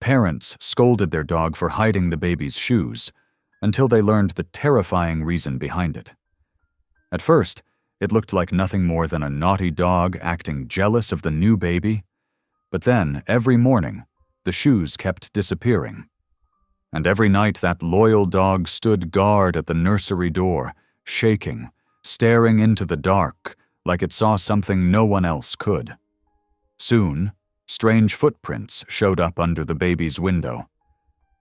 parents scolded their dog for hiding the baby's shoes, until they learned the terrifying reason behind it. At first, it looked like nothing more than a naughty dog acting jealous of the new baby, but then, every morning, the shoes kept disappearing. And every night that loyal dog stood guard at the nursery door, shaking, staring into the dark like it saw something no one else could. Soon, strange footprints showed up under the baby's window.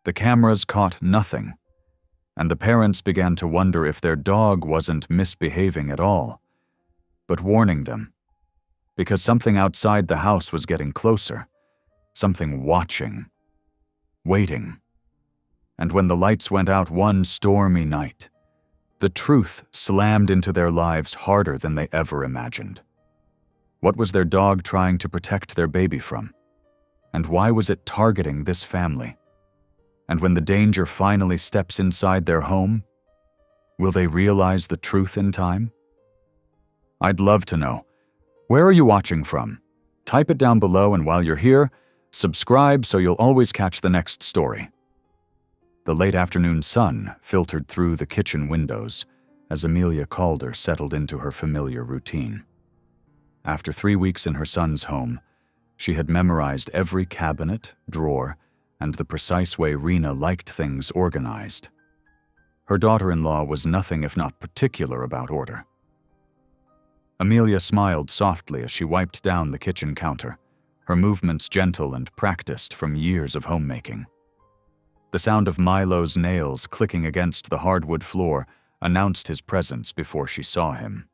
The cameras caught nothing, and the parents began to wonder if their dog wasn't misbehaving at all, but warning them, because something outside the house was getting closer, something watching, waiting. And when the lights went out one stormy night, the truth slammed into their lives harder than they ever imagined. What was their dog trying to protect their baby from? And why was it targeting this family? And when the danger finally steps inside their home, will they realize the truth in time? I'd love to know. Where are you watching from? Type it down below, and while you're here, subscribe so you'll always catch the next story. The late afternoon sun filtered through the kitchen windows as Amelia Calder settled into her familiar routine. After 3 weeks in her son's home, she had memorized every cabinet, drawer, and the precise way Rena liked things organized. Her daughter-in-law was nothing if not particular about order. Amelia smiled softly as she wiped down the kitchen counter, her movements gentle and practiced from years of homemaking. The sound of Milo's nails clicking against the hardwood floor announced his presence before she saw him.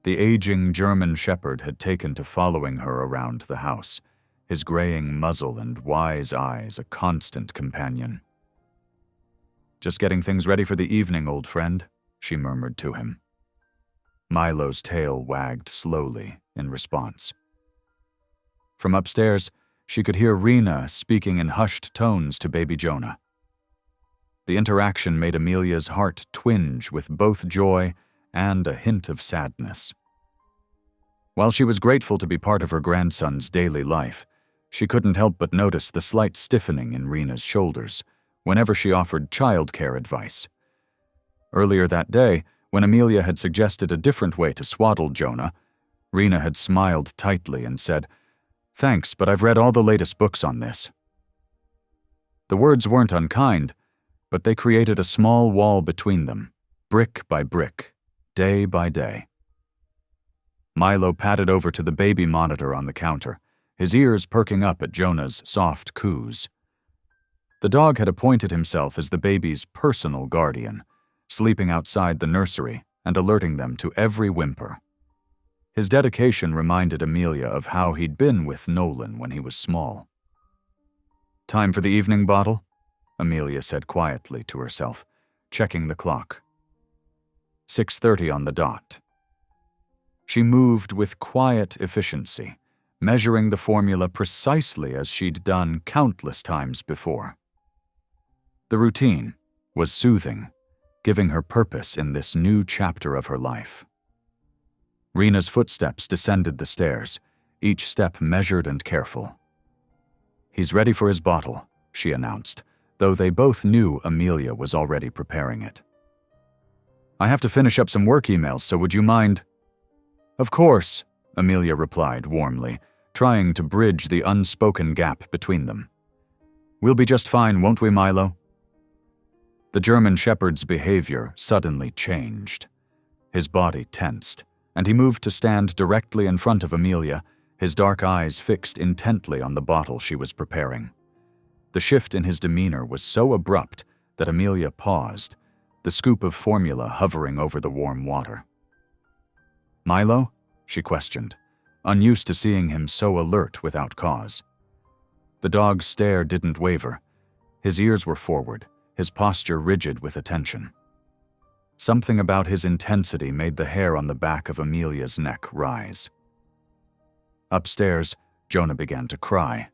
The aging German shepherd had taken to following her around the house, his graying muzzle and wise eyes a constant companion. "Just getting things ready for the evening, old friend," she murmured to him. Milo's tail wagged slowly in response. From upstairs, she could hear Rena speaking in hushed tones to baby Jonah. The interaction made Amelia's heart twinge with both joy and a hint of sadness. While she was grateful to be part of her grandson's daily life, she couldn't help but notice the slight stiffening in Rena's shoulders whenever she offered childcare advice. Earlier that day, when Amelia had suggested a different way to swaddle Jonah, Rena had smiled tightly and said, "Thanks, but I've read all the latest books on this." The words weren't unkind, but they created a small wall between them, brick by brick, day by day. Milo padded over to the baby monitor on the counter, his ears perking up at Jonah's soft coos. The dog had appointed himself as the baby's personal guardian, sleeping outside the nursery and alerting them to every whimper. His dedication reminded Amelia of how he'd been with Nolan when he was small. "Time for the evening bottle?" Amelia said quietly to herself, checking the clock. 6:30 on the dot. She moved with quiet efficiency, measuring the formula precisely as she'd done countless times before. The routine was soothing, giving her purpose in this new chapter of her life. Rena's footsteps descended the stairs, each step measured and careful. "He's ready for his bottle," she announced, though they both knew Amelia was already preparing it. "I have to finish up some work emails, so would you mind?" "Of course," Amelia replied warmly, trying to bridge the unspoken gap between them. "We'll be just fine, won't we, Milo?" The German shepherd's behavior suddenly changed. His body tensed, and he moved to stand directly in front of Amelia, his dark eyes fixed intently on the bottle she was preparing. The shift in his demeanor was so abrupt that Amelia paused, the scoop of formula hovering over the warm water. "Milo?" she questioned, unused to seeing him so alert without cause. The dog's stare didn't waver. His ears were forward, his posture rigid with attention. Something about his intensity made the hair on the back of Amelia's neck rise. Upstairs, Jonah began to cry.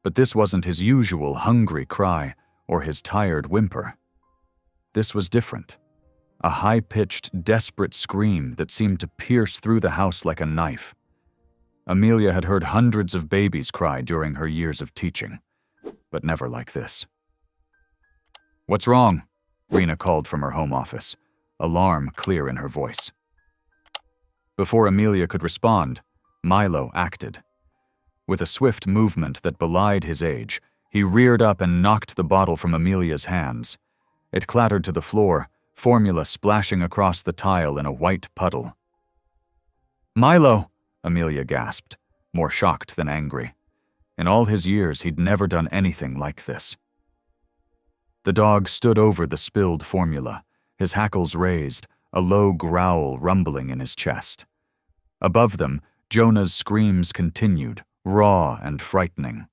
But this wasn't his usual hungry cry or his tired whimper. This was different. A high-pitched, desperate scream that seemed to pierce through the house like a knife. Amelia had heard hundreds of babies cry during her years of teaching, but never like this. "What's wrong?" Rena called from her home office, alarm clear in her voice. Before Amelia could respond, Milo acted. With a swift movement that belied his age, he reared up and knocked the bottle from Amelia's hands. It clattered to the floor, formula splashing across the tile in a white puddle. "Milo!" Amelia gasped, more shocked than angry. In all his years, he'd never done anything like this. The dog stood over the spilled formula, his hackles raised, a low growl rumbling in his chest. Above them, Jonah's screams continued, raw and frightening.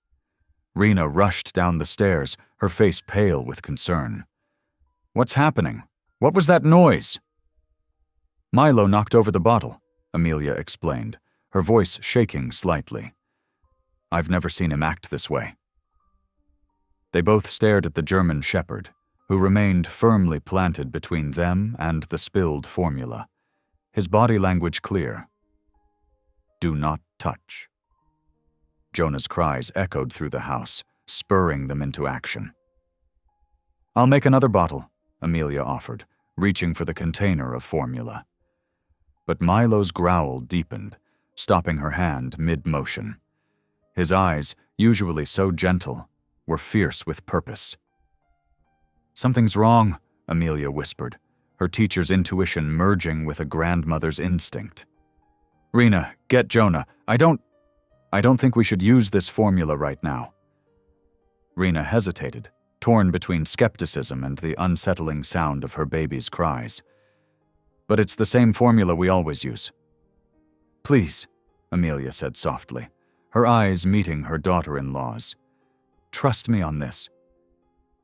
Rena rushed down the stairs, her face pale with concern. "What's happening? What was that noise?" "Milo knocked over the bottle," Amelia explained, her voice shaking slightly. "I've never seen him act this way." They both stared at the German shepherd, who remained firmly planted between them and the spilled formula, his body language clear. "Do not touch." Jonah's cries echoed through the house, spurring them into action. "I'll make another bottle," Amelia offered, reaching for the container of formula. But Milo's growl deepened, stopping her hand mid-motion. His eyes, usually so gentle, were fierce with purpose. "Something's wrong," Amelia whispered, her teacher's intuition merging with a grandmother's instinct. "Rena, get Jonah. I don't think we should use this formula right now." Rena hesitated, torn between skepticism and the unsettling sound of her baby's cries. "But it's the same formula we always use." "Please," Amelia said softly, her eyes meeting her daughter-in-law's. "Trust me on this."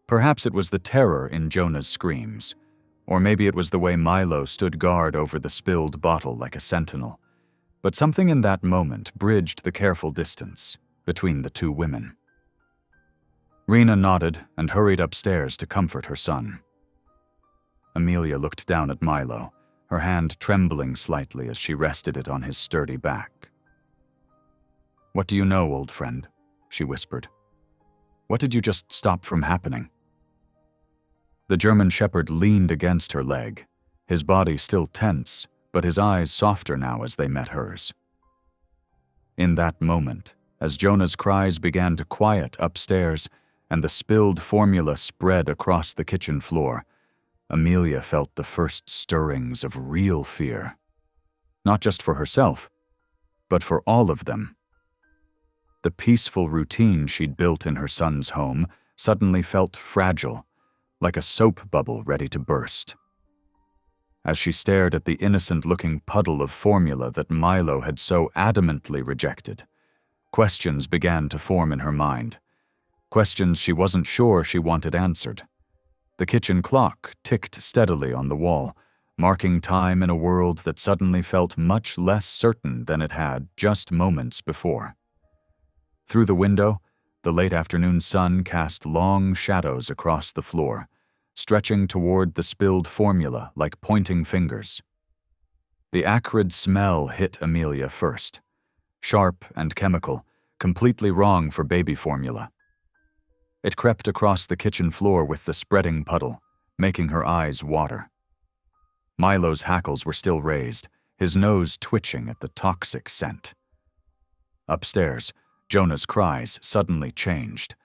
Perhaps it was the terror in Jonah's screams, or maybe it was the way Milo stood guard over the spilled bottle like a sentinel. But something in that moment bridged the careful distance between the two women. Rena nodded and hurried upstairs to comfort her son. Amelia looked down at Milo, her hand trembling slightly as she rested it on his sturdy back. "What do you know, old friend?" she whispered. "What did you just stop from happening?" The German shepherd leaned against her leg, his body still tense, but his eyes softer now as they met hers. In that moment, as Jonah's cries began to quiet upstairs and the spilled formula spread across the kitchen floor, Amelia felt the first stirrings of real fear. Not just for herself, but for all of them. The peaceful routine she'd built in her son's home suddenly felt fragile, like a soap bubble ready to burst. As she stared at the innocent-looking puddle of formula that Milo had so adamantly rejected, questions began to form in her mind. Questions she wasn't sure she wanted answered. The kitchen clock ticked steadily on the wall, marking time in a world that suddenly felt much less certain than it had just moments before. Through the window, the late afternoon sun cast long shadows across the floor, stretching toward the spilled formula like pointing fingers. The acrid smell hit Amelia first, sharp and chemical, completely wrong for baby formula. It crept across the kitchen floor with the spreading puddle, making her eyes water. Milo's hackles were still raised, his nose twitching at the toxic scent. Upstairs, Jonah's cries suddenly changed.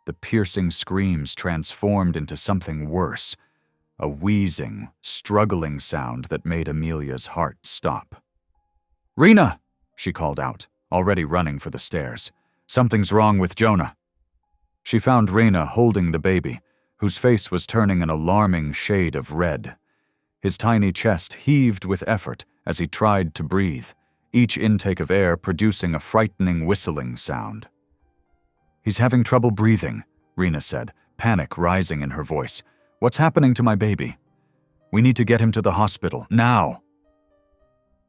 The piercing screams transformed into something worse, a wheezing, struggling sound that made Amelia's heart stop. "Rena!" she called out, already running for the stairs. "Something's wrong with Jonah." She found Rena holding the baby, whose face was turning an alarming shade of red. His tiny chest heaved with effort as he tried to breathe, each intake of air producing a frightening whistling sound. "He's having trouble breathing," Rena said, panic rising in her voice. "What's happening to my baby? We need to get him to the hospital, now."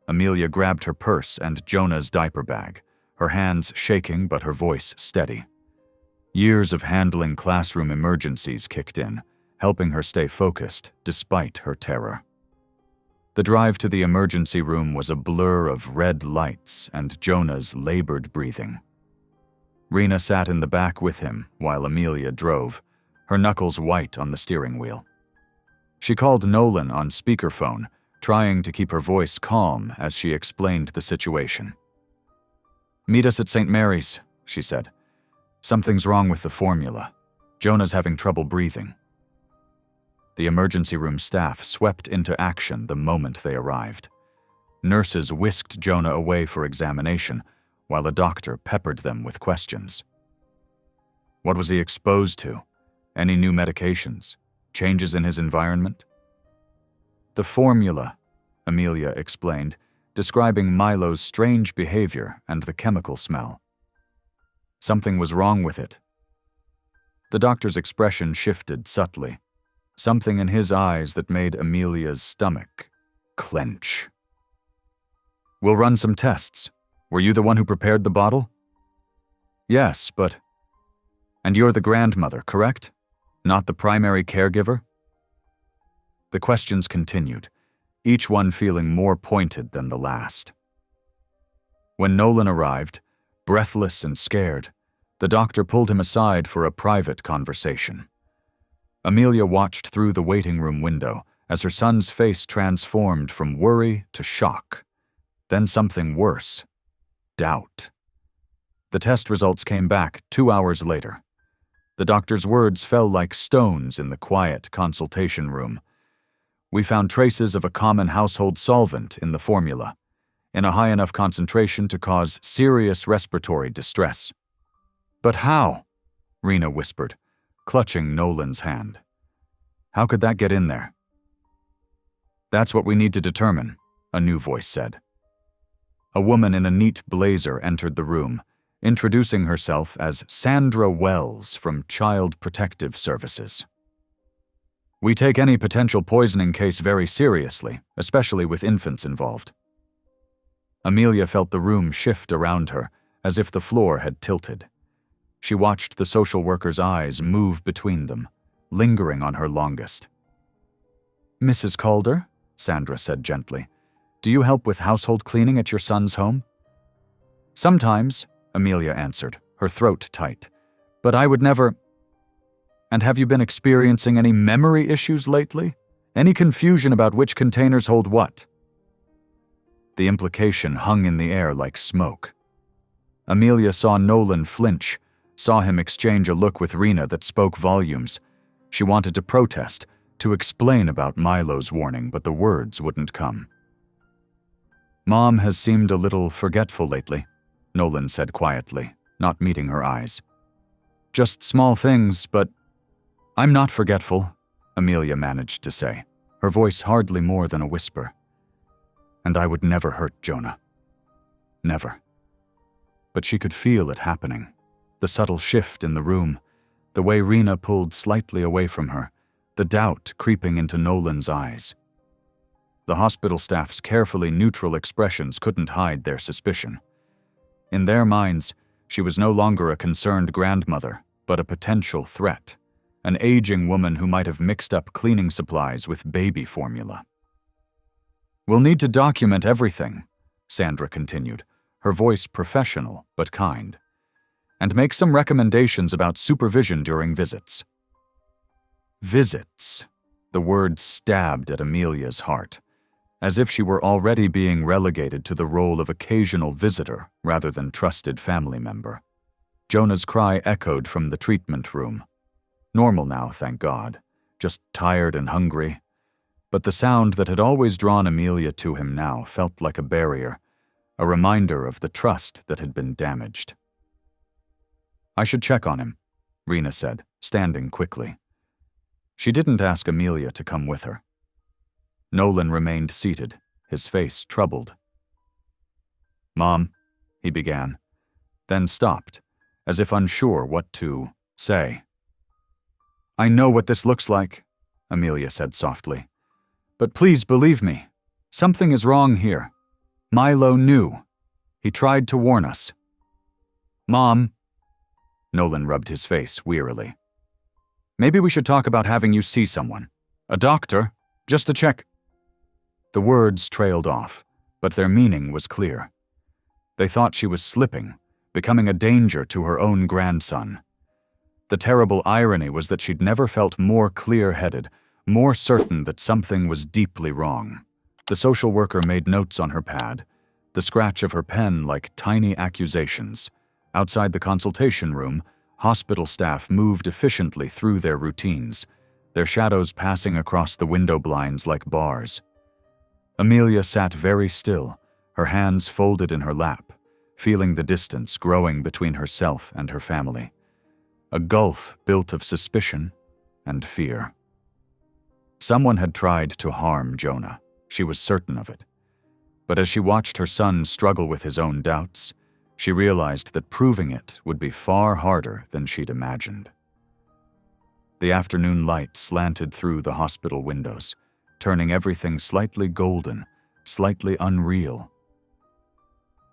Amelia grabbed her purse and Jonah's diaper bag, her hands shaking but her voice steady. Years of handling classroom emergencies kicked in, helping her stay focused despite her terror. The drive to the emergency room was a blur of red lights and Jonah's labored breathing. Rena sat in the back with him while Amelia drove, her knuckles white on the steering wheel. She called Nolan on speakerphone, trying to keep her voice calm as she explained the situation. "Meet us at St. Mary's," she said. "Something's wrong with the formula. Jonah's having trouble breathing." The emergency room staff swept into action the moment they arrived. Nurses whisked Jonah away for examination, while a doctor peppered them with questions. What was he exposed to? Any new medications? Changes in his environment? "The formula," Amelia explained, describing Milo's strange behavior and the chemical smell. Something was wrong with it. The doctor's expression shifted subtly, something in his eyes that made Amelia's stomach clench. "We'll run some tests. Were you the one who prepared the bottle?" "Yes, but..." "And you're the grandmother, correct? Not the primary caregiver?" The questions continued, each one feeling more pointed than the last. When Nolan arrived, breathless and scared, the doctor pulled him aside for a private conversation. Amelia watched through the waiting room window as her son's face transformed from worry to shock, then something worse: doubt. The test results came back 2 hours later. The doctor's words fell like stones in the quiet consultation room. "We found traces of a common household solvent in the formula, in a high enough concentration to cause serious respiratory distress." "But how?" Rena whispered, clutching Nolan's hand. "How could that get in there?" "That's what we need to determine," a new voice said. A woman in a neat blazer entered the room, introducing herself as Sandra Wells from Child Protective Services. "We take any potential poisoning case very seriously, especially with infants involved." Amelia felt the room shift around her, as if the floor had tilted. She watched the social worker's eyes move between them, lingering on her longest. "Mrs. Calder," Sandra said gently, "do you help with household cleaning at your son's home?" "Sometimes," Amelia answered, her throat tight, "but I would never..." "And have you been experiencing any memory issues lately? Any confusion about which containers hold what?" The implication hung in the air like smoke. Amelia saw Nolan flinch, saw him exchange a look with Rena that spoke volumes. She wanted to protest, to explain about Milo's warning, but the words wouldn't come. "Mom has seemed a little forgetful lately," Nolan said quietly, not meeting her eyes. "Just small things, but..." "I'm not forgetful," Amelia managed to say, her voice hardly more than a whisper. "And I would never hurt Jonah. Never." But she could feel it happening, the subtle shift in the room, the way Rena pulled slightly away from her, the doubt creeping into Nolan's eyes. The hospital staff's carefully neutral expressions couldn't hide their suspicion. In their minds, she was no longer a concerned grandmother, but a potential threat, an aging woman who might have mixed up cleaning supplies with baby formula. "We'll need to document everything," Sandra continued, her voice professional but kind, "and make some recommendations about supervision during visits." Visits. The word stabbed at Amelia's heart, as if she were already being relegated to the role of occasional visitor rather than trusted family member. Jonah's cry echoed from the treatment room. Normal now, thank God, just tired and hungry. But the sound that had always drawn Amelia to him now felt like a barrier, a reminder of the trust that had been damaged. "I should check on him," Rena said, standing quickly. She didn't ask Amelia to come with her. Nolan remained seated, his face troubled. "Mom," he began, then stopped, as if unsure what to say. "I know what this looks like," Amelia said softly. "But please believe me, something is wrong here. Milo knew. He tried to warn us." "Mom," Nolan rubbed his face wearily. "Maybe we should talk about having you see someone. A doctor, just to check." The words trailed off, but their meaning was clear. They thought she was slipping, becoming a danger to her own grandson. The terrible irony was that she'd never felt more clear-headed, more certain that something was deeply wrong. The social worker made notes on her pad, the scratch of her pen like tiny accusations. Outside the consultation room, hospital staff moved efficiently through their routines, their shadows passing across the window blinds like bars. Amelia sat very still, her hands folded in her lap, feeling the distance growing between herself and her family. A gulf built of suspicion and fear. Someone had tried to harm Jonah. She was certain of it. But as she watched her son struggle with his own doubts, she realized that proving it would be far harder than she'd imagined. The afternoon light slanted through the hospital windows, turning everything slightly golden, slightly unreal.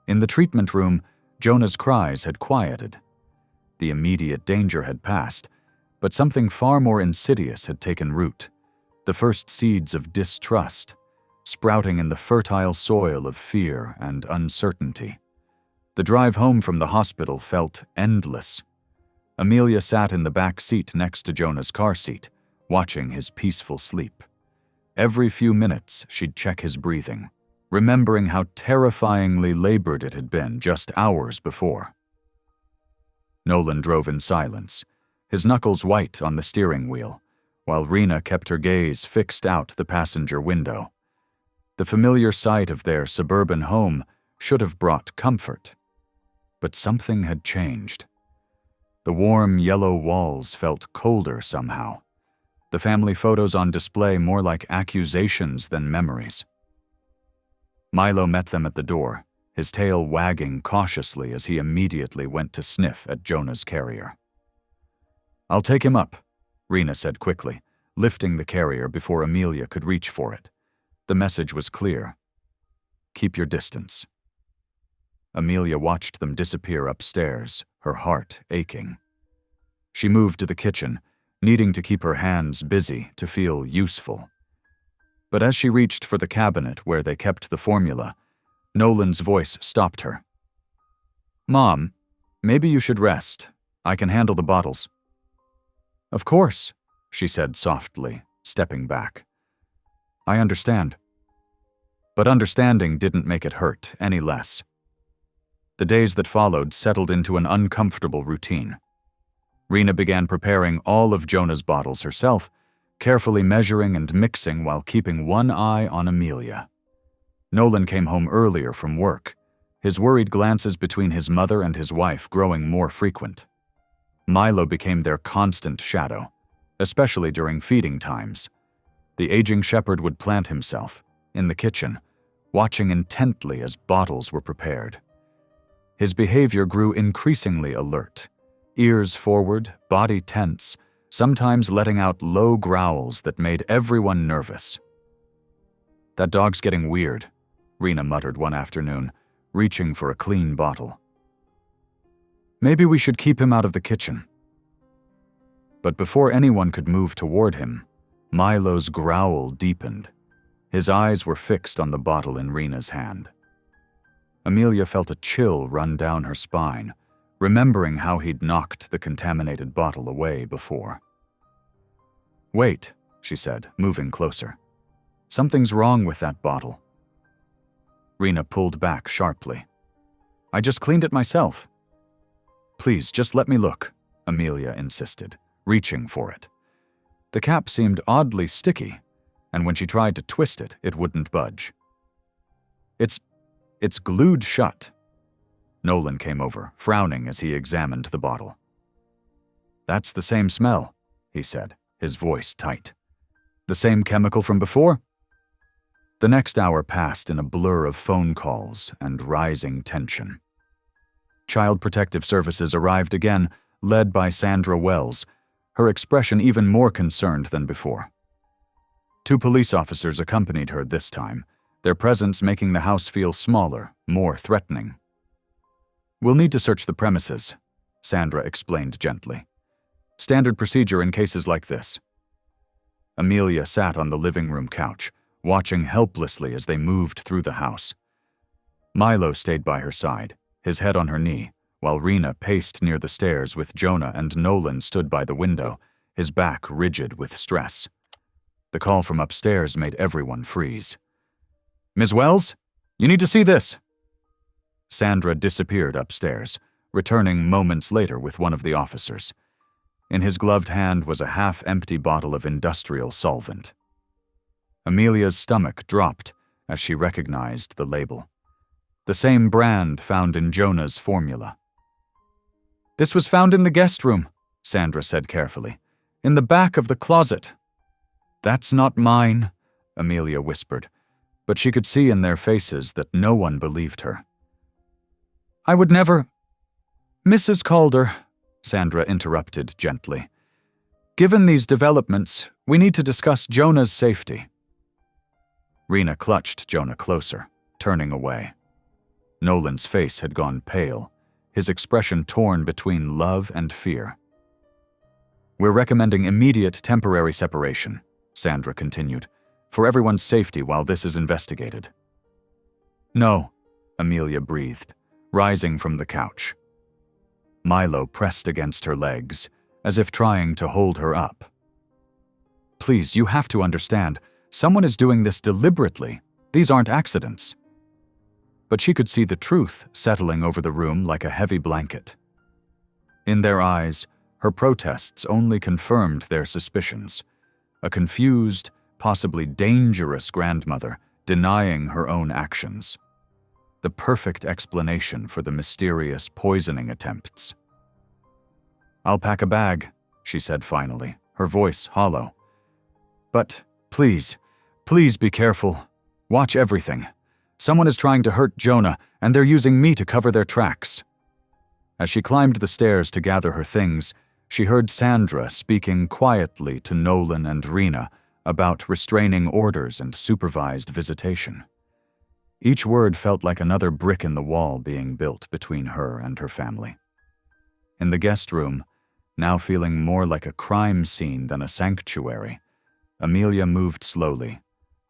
In the treatment room, Jonah's cries had quieted. The immediate danger had passed, but something far more insidious had taken root, the first seeds of distrust, sprouting in the fertile soil of fear and uncertainty. The drive home from the hospital felt endless. Amelia sat in the back seat next to Jonah's car seat, watching his peaceful sleep. Every few minutes, she'd check his breathing, remembering how terrifyingly labored it had been just hours before. Nolan drove in silence, his knuckles white on the steering wheel, while Rena kept her gaze fixed out the passenger window. The familiar sight of their suburban home should have brought comfort. But something had changed. The warm yellow walls felt colder somehow, the family photos on display more like accusations than memories. Milo met them at the door, his tail wagging cautiously as he immediately went to sniff at Jonah's carrier. "I'll take him up," Rena said quickly, lifting the carrier before Amelia could reach for it. The message was clear. "Keep your distance." Amelia watched them disappear upstairs, her heart aching. She moved to the kitchen, needing to keep her hands busy to feel useful. But as she reached for the cabinet where they kept the formula, Nolan's voice stopped her. "Mom, maybe you should rest. I can handle the bottles." "Of course," she said softly, stepping back. "I understand." But understanding didn't make it hurt any less. The days that followed settled into an uncomfortable routine. Rena began preparing all of Jonah's bottles herself, carefully measuring and mixing while keeping one eye on Amelia. Nolan came home earlier from work, his worried glances between his mother and his wife growing more frequent. Milo became their constant shadow, especially during feeding times. The aging shepherd would plant himself, in the kitchen, watching intently as bottles were prepared. His behavior grew increasingly alert, ears forward, body tense, sometimes letting out low growls that made everyone nervous. "That dog's getting weird," Rena muttered one afternoon, reaching for a clean bottle. "Maybe we should keep him out of the kitchen." But before anyone could move toward him, Milo's growl deepened. His eyes were fixed on the bottle in Rena's hand. Amelia felt a chill run down her spine, remembering how he'd knocked the contaminated bottle away before. "Wait," she said, moving closer. "Something's wrong with that bottle." Rena pulled back sharply. "I just cleaned it myself." "Please, just let me look," Amelia insisted, reaching for it. The cap seemed oddly sticky, and when she tried to twist it, it wouldn't budge. It's glued shut." Nolan came over, frowning as he examined the bottle. "That's the same smell," he said, his voice tight. "The same chemical from before?" The next hour passed in a blur of phone calls and rising tension. Child Protective Services arrived again, led by Sandra Wells, her expression even more concerned than before. 2 police officers accompanied her this time, their presence making the house feel smaller, more threatening. "We'll need to search the premises," Sandra explained gently. "Standard procedure in cases like this." Amelia sat on the living room couch, watching helplessly as they moved through the house. Milo stayed by her side, his head on her knee, while Rena paced near the stairs with Jonah and Nolan stood by the window, his back rigid with stress. The call from upstairs made everyone freeze. "Ms. Wells, you need to see this." Sandra disappeared upstairs, returning moments later with one of the officers. In his gloved hand was a half-empty bottle of industrial solvent. Amelia's stomach dropped as she recognized the label. The same brand found in Jonah's formula. "This was found in the guest room," Sandra said carefully. "In the back of the closet." "That's not mine," Amelia whispered, but she could see in their faces that no one believed her. "I would never—" "Mrs. Calder," Sandra interrupted gently. "Given these developments, we need to discuss Jonah's safety." Rena clutched Jonah closer, turning away. Nolan's face had gone pale, his expression torn between love and fear. "We're recommending immediate temporary separation," Sandra continued, "for everyone's safety while this is investigated." "No," Amelia breathed, rising from the couch. Milo pressed against her legs, as if trying to hold her up. "Please, you have to understand. Someone is doing this deliberately. These aren't accidents." But she could see the truth settling over the room like a heavy blanket. In their eyes, her protests only confirmed their suspicions. A confused, possibly dangerous grandmother denying her own actions. The perfect explanation for the mysterious poisoning attempts. "I'll pack a bag," she said finally, her voice hollow. "But please be careful. Watch everything. Someone is trying to hurt Jonah, and they're using me to cover their tracks." As she climbed the stairs to gather her things, she heard Sandra speaking quietly to Nolan and Rena about restraining orders and supervised visitation. Each word felt like another brick in the wall being built between her and her family. In the guest room, now feeling more like a crime scene than a sanctuary, Amelia moved slowly,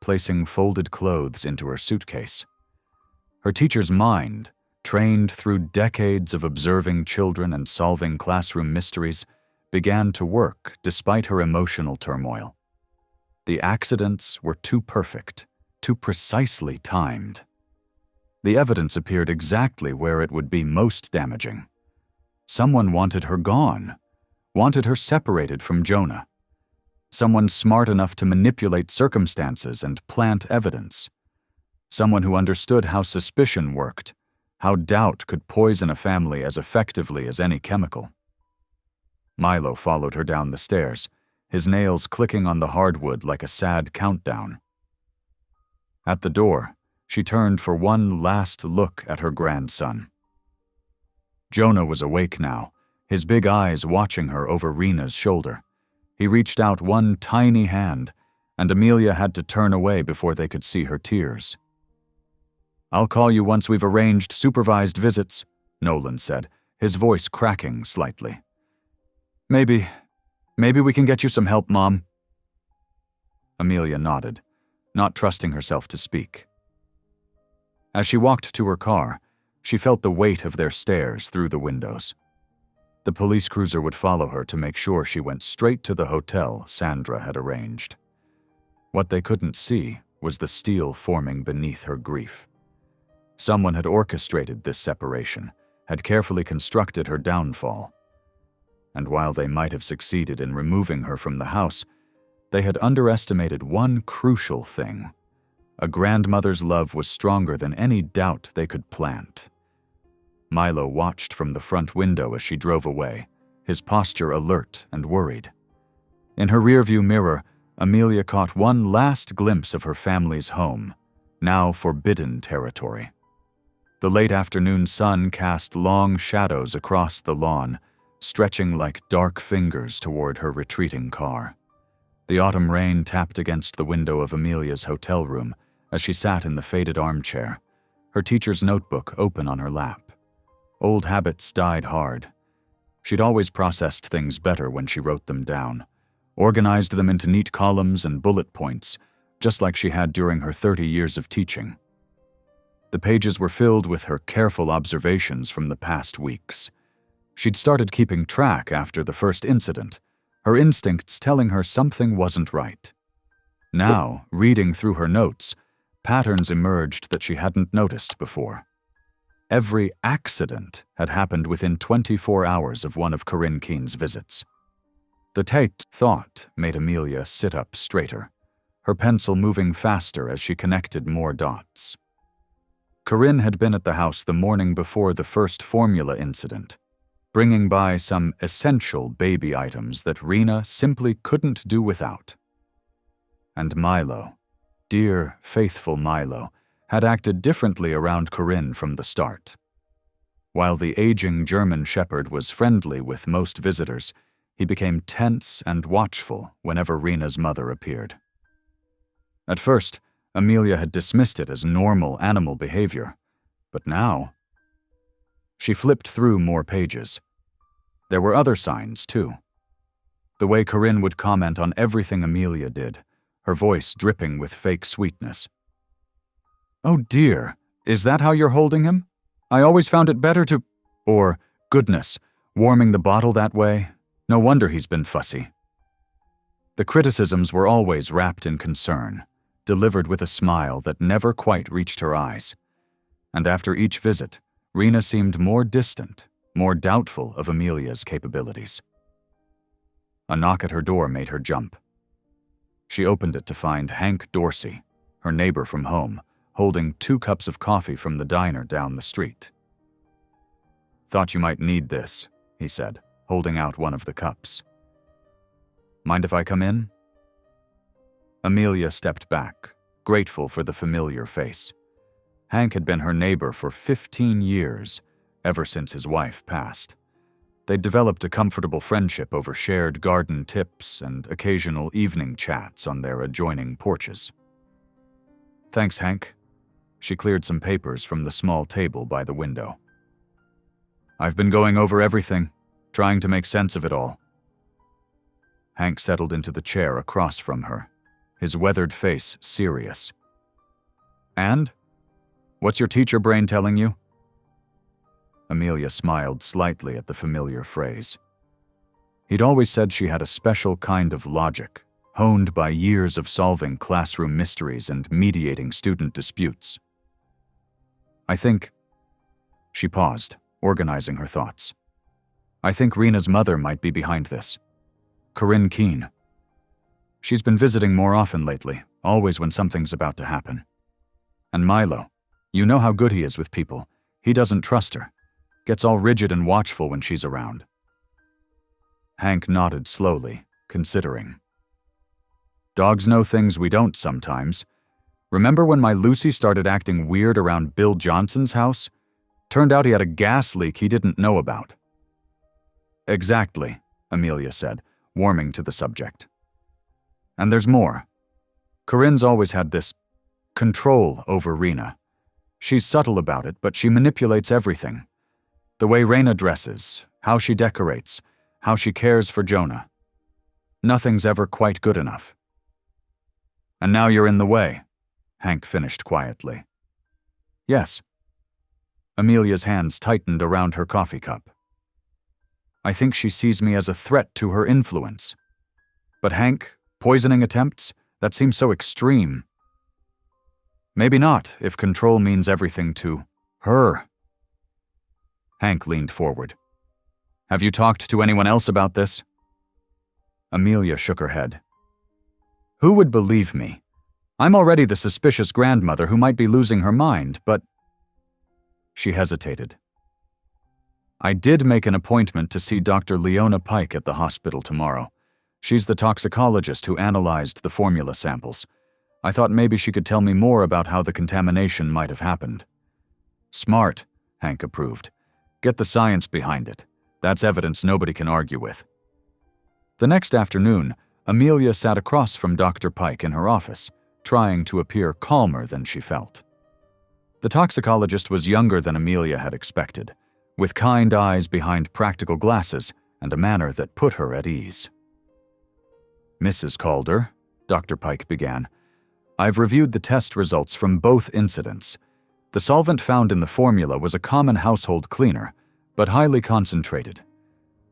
placing folded clothes into her suitcase. Her teacher's mind, trained through decades of observing children and solving classroom mysteries, began to work despite her emotional turmoil. The accidents were too perfect, too precisely timed. The evidence appeared exactly where it would be most damaging. Someone wanted her gone, wanted her separated from Jonah. Someone smart enough to manipulate circumstances and plant evidence. Someone who understood how suspicion worked, how doubt could poison a family as effectively as any chemical. Milo followed her down the stairs, his nails clicking on the hardwood like a sad countdown. At the door, she turned for one last look at her grandson. Jonah was awake now, his big eyes watching her over Rena's shoulder. He reached out one tiny hand, and Amelia had to turn away before they could see her tears. "I'll call you once we've arranged supervised visits," Nolan said, his voice cracking slightly. Maybe we can get you some help, Mom." Amelia nodded, not trusting herself to speak. As she walked to her car, she felt the weight of their stares through the windows. The police cruiser would follow her to make sure she went straight to the hotel Sandra had arranged. What they couldn't see was the steel forming beneath her grief. Someone had orchestrated this separation, had carefully constructed her downfall. And while they might have succeeded in removing her from the house, they had underestimated one crucial thing. A grandmother's love was stronger than any doubt they could plant. Milo watched from the front window as she drove away, his posture alert and worried. In her rearview mirror, Amelia caught one last glimpse of her family's home, now forbidden territory. The late afternoon sun cast long shadows across the lawn, stretching like dark fingers toward her retreating car. The autumn rain tapped against the window of Amelia's hotel room as she sat in the faded armchair, her teacher's notebook open on her lap. Old habits died hard. She'd always processed things better when she wrote them down, organized them into neat columns and bullet points, just like she had during her 30 years of teaching. The pages were filled with her careful observations from the past weeks. She'd started keeping track after the first incident, her instincts telling her something wasn't right. Now, reading through her notes, patterns emerged that she hadn't noticed before. Every accident had happened within 24 hours of one of Corinne Keene's visits. The tight thought made Amelia sit up straighter, her pencil moving faster as she connected more dots. Corinne had been at the house the morning before the first formula incident, bringing by some essential baby items that Rena simply couldn't do without. And Milo, dear, faithful Milo, had acted differently around Corinne from the start. While the aging German shepherd was friendly with most visitors, he became tense and watchful whenever Rena's mother appeared. At first, Amelia had dismissed it as normal animal behavior, but now… She flipped through more pages. There were other signs, too. The way Corinne would comment on everything Amelia did, her voice dripping with fake sweetness. "Oh dear, is that how you're holding him? I always found it better to…" Or, "Goodness, warming the bottle that way? No wonder he's been fussy." The criticisms were always wrapped in concern, delivered with a smile that never quite reached her eyes. And after each visit, Rena seemed more distant, more doubtful of Amelia's capabilities. A knock at her door made her jump. She opened it to find Hank Dorsey, her neighbor from home, holding 2 cups of coffee from the diner down the street. "Thought you might need this," he said, holding out one of the cups. "Mind if I come in?" Amelia stepped back, grateful for the familiar face. Hank had been her neighbor for 15 years, ever since his wife passed. They'd developed a comfortable friendship over shared garden tips and occasional evening chats on their adjoining porches. "Thanks, Hank." She cleared some papers from the small table by the window. "I've been going over everything, trying to make sense of it all." Hank settled into the chair across from her, his weathered face serious. "And? What's your teacher brain telling you?" Amelia smiled slightly at the familiar phrase. He'd always said she had a special kind of logic, honed by years of solving classroom mysteries and mediating student disputes. "I think…" She paused, organizing her thoughts. "I think Rena's mother might be behind this. Corinne Keene. She's been visiting more often lately, always when something's about to happen. And Milo, you know how good he is with people. He doesn't trust her. Gets all rigid and watchful when she's around." Hank nodded slowly, considering. "Dogs know things we don't sometimes. Remember when my Lucy started acting weird around Bill Johnson's house? Turned out he had a gas leak he didn't know about." "Exactly," Amelia said, warming to the subject. "And there's more. Corinne's always had this control over Rena. She's subtle about it, but she manipulates everything. The way Rena dresses, how she decorates, how she cares for Jonah. Nothing's ever quite good enough." "And now you're in the way," Hank finished quietly. "Yes." Amelia's hands tightened around her coffee cup. "I think she sees me as a threat to her influence. But Hank, poisoning attempts? That seems so extreme." "Maybe not, if control means everything to her." Hank leaned forward. "Have you talked to anyone else about this?" Amelia shook her head. "Who would believe me? I'm already the suspicious grandmother who might be losing her mind, but…" She hesitated. "I did make an appointment to see Dr. Leona Pike at the hospital tomorrow. She's the toxicologist who analyzed the formula samples. I thought maybe she could tell me more about how the contamination might have happened." "Smart," Hank approved. "Get the science behind it. That's evidence nobody can argue with." The next afternoon, Amelia sat across from Dr. Pike in her office, trying to appear calmer than she felt. The toxicologist was younger than Amelia had expected, with kind eyes behind practical glasses and a manner that put her at ease. "Mrs. Calder," Dr. Pike began, "I've reviewed the test results from both incidents. The solvent found in the formula was a common household cleaner, but highly concentrated.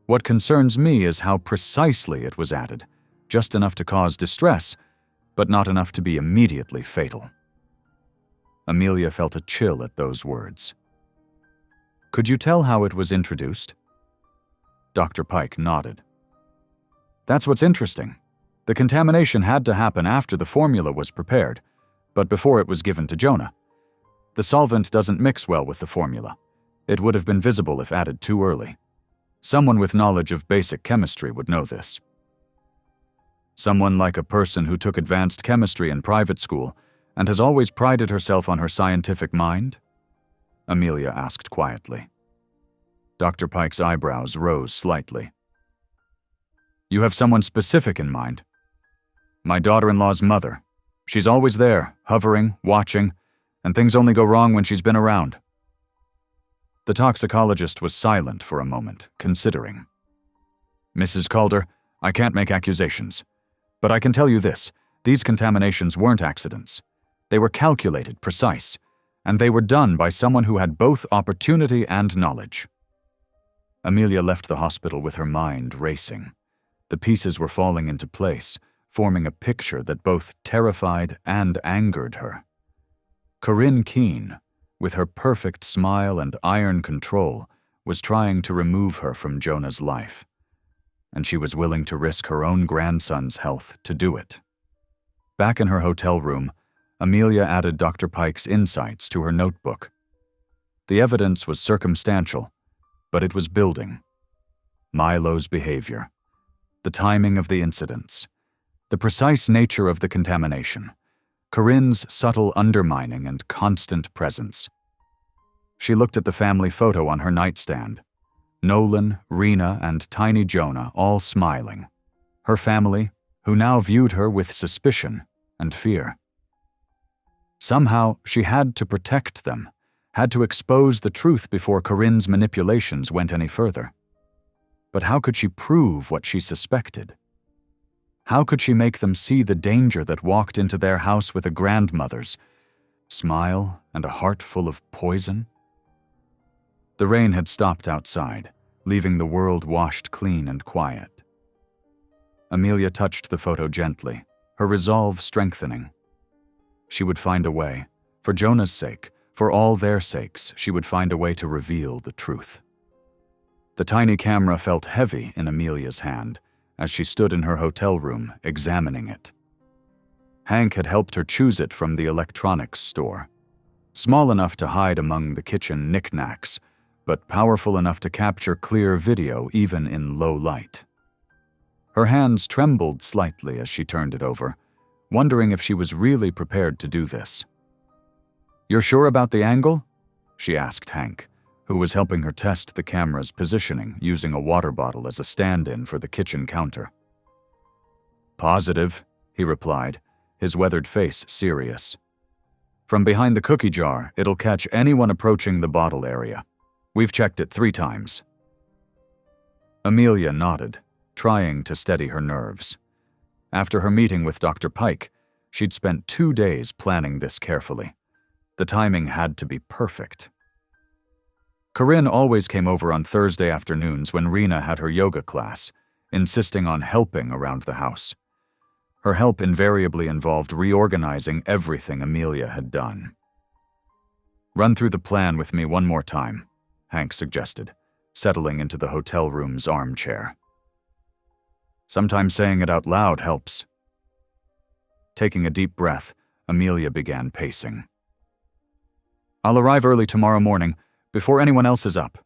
What concerns me is how precisely it was added, just enough to cause distress, but not enough to be immediately fatal. Amelia felt a chill at those words. Could you tell how it was introduced? Dr. Pike nodded. That's what's interesting. The contamination had to happen after the formula was prepared, but before it was given to Jonah. The solvent doesn't mix well with the formula. It would have been visible if added too early. Someone with knowledge of basic chemistry would know this. Someone like a person who took advanced chemistry in private school and has always prided herself on her scientific mind? Amelia asked quietly. Dr. Pike's eyebrows rose slightly. You have someone specific in mind. My daughter-in-law's mother. She's always there, hovering, watching, and things only go wrong when she's been around. The toxicologist was silent for a moment, considering. Mrs. Calder, I can't make accusations. But I can tell you this, these contaminations weren't accidents. They were calculated, precise, and they were done by someone who had both opportunity and knowledge. Amelia left the hospital with her mind racing. The pieces were falling into place, forming a picture that both terrified and angered her. Corinne Keene, with her perfect smile and iron control, was trying to remove her from Jonah's life, and she was willing to risk her own grandson's health to do it. Back in her hotel room, Amelia added Dr. Pike's insights to her notebook. The evidence was circumstantial, but it was building. Milo's behavior, the timing of the incidents, the precise nature of the contamination, Corinne's subtle undermining and constant presence. She looked at the family photo on her nightstand. Nolan, Rena, and tiny Jonah all smiling. Her family, who now viewed her with suspicion and fear. Somehow, she had to protect them, had to expose the truth before Corinne's manipulations went any further. But how could she prove what she suspected? How could she make them see the danger that walked into their house with a grandmother's smile and a heart full of poison? The rain had stopped outside, leaving the world washed clean and quiet. Amelia touched the photo gently, her resolve strengthening. She would find a way. For Jonah's sake, for all their sakes, she would find a way to reveal the truth. The tiny camera felt heavy in Amelia's hand as she stood in her hotel room examining it. Hank had helped her choose it from the electronics store. Small enough to hide among the kitchen knickknacks, but powerful enough to capture clear video even in low light. Her hands trembled slightly as she turned it over, wondering if she was really prepared to do this. "You're sure about the angle?" she asked Hank, who was helping her test the camera's positioning using a water bottle as a stand-in for the kitchen counter. "Positive," he replied, his weathered face serious. "From behind the cookie jar, it'll catch anyone approaching the bottle area. We've checked it 3 times. Amelia nodded, trying to steady her nerves. After her meeting with Dr. Pike, she'd spent 2 days planning this carefully. The timing had to be perfect. Corinne always came over on Thursday afternoons when Rena had her yoga class, insisting on helping around the house. Her help invariably involved reorganizing everything Amelia had done. "Run through the plan with me one more time," Hank suggested, settling into the hotel room's armchair. "Sometimes saying it out loud helps." Taking a deep breath, Amelia began pacing. "I'll arrive early tomorrow morning, before anyone else is up.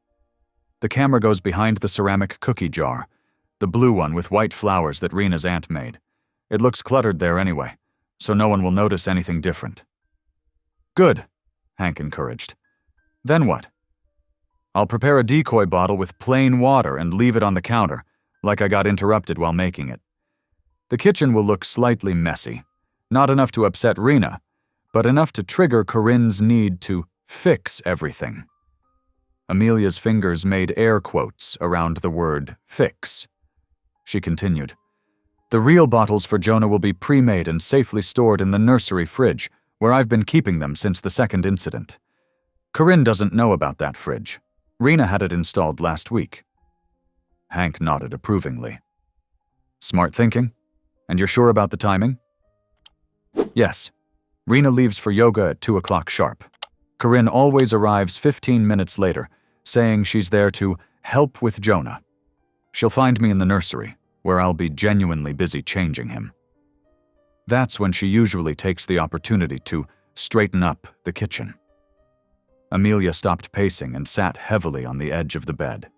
The camera goes behind the ceramic cookie jar, the blue one with white flowers that Rena's aunt made. It looks cluttered there anyway, so no one will notice anything different." "Good," Hank encouraged. "Then what?" "I'll prepare a decoy bottle with plain water and leave it on the counter, like I got interrupted while making it. The kitchen will look slightly messy, not enough to upset Rena, but enough to trigger Corinne's need to fix everything." Amelia's fingers made air quotes around the word fix. She continued, "The real bottles for Jonah will be pre-made and safely stored in the nursery fridge, where I've been keeping them since the second incident. Corinne doesn't know about that fridge. Rena had it installed last week. Hank nodded approvingly. Smart thinking? And you're sure about the timing? Yes. Rena leaves for yoga at 2 o'clock sharp. Corinne always arrives 15 minutes later, saying she's there to help with Jonah. She'll find me in the nursery, where I'll be genuinely busy changing him. That's when she usually takes the opportunity to straighten up the kitchen. Amelia stopped pacing and sat heavily on the edge of the bed.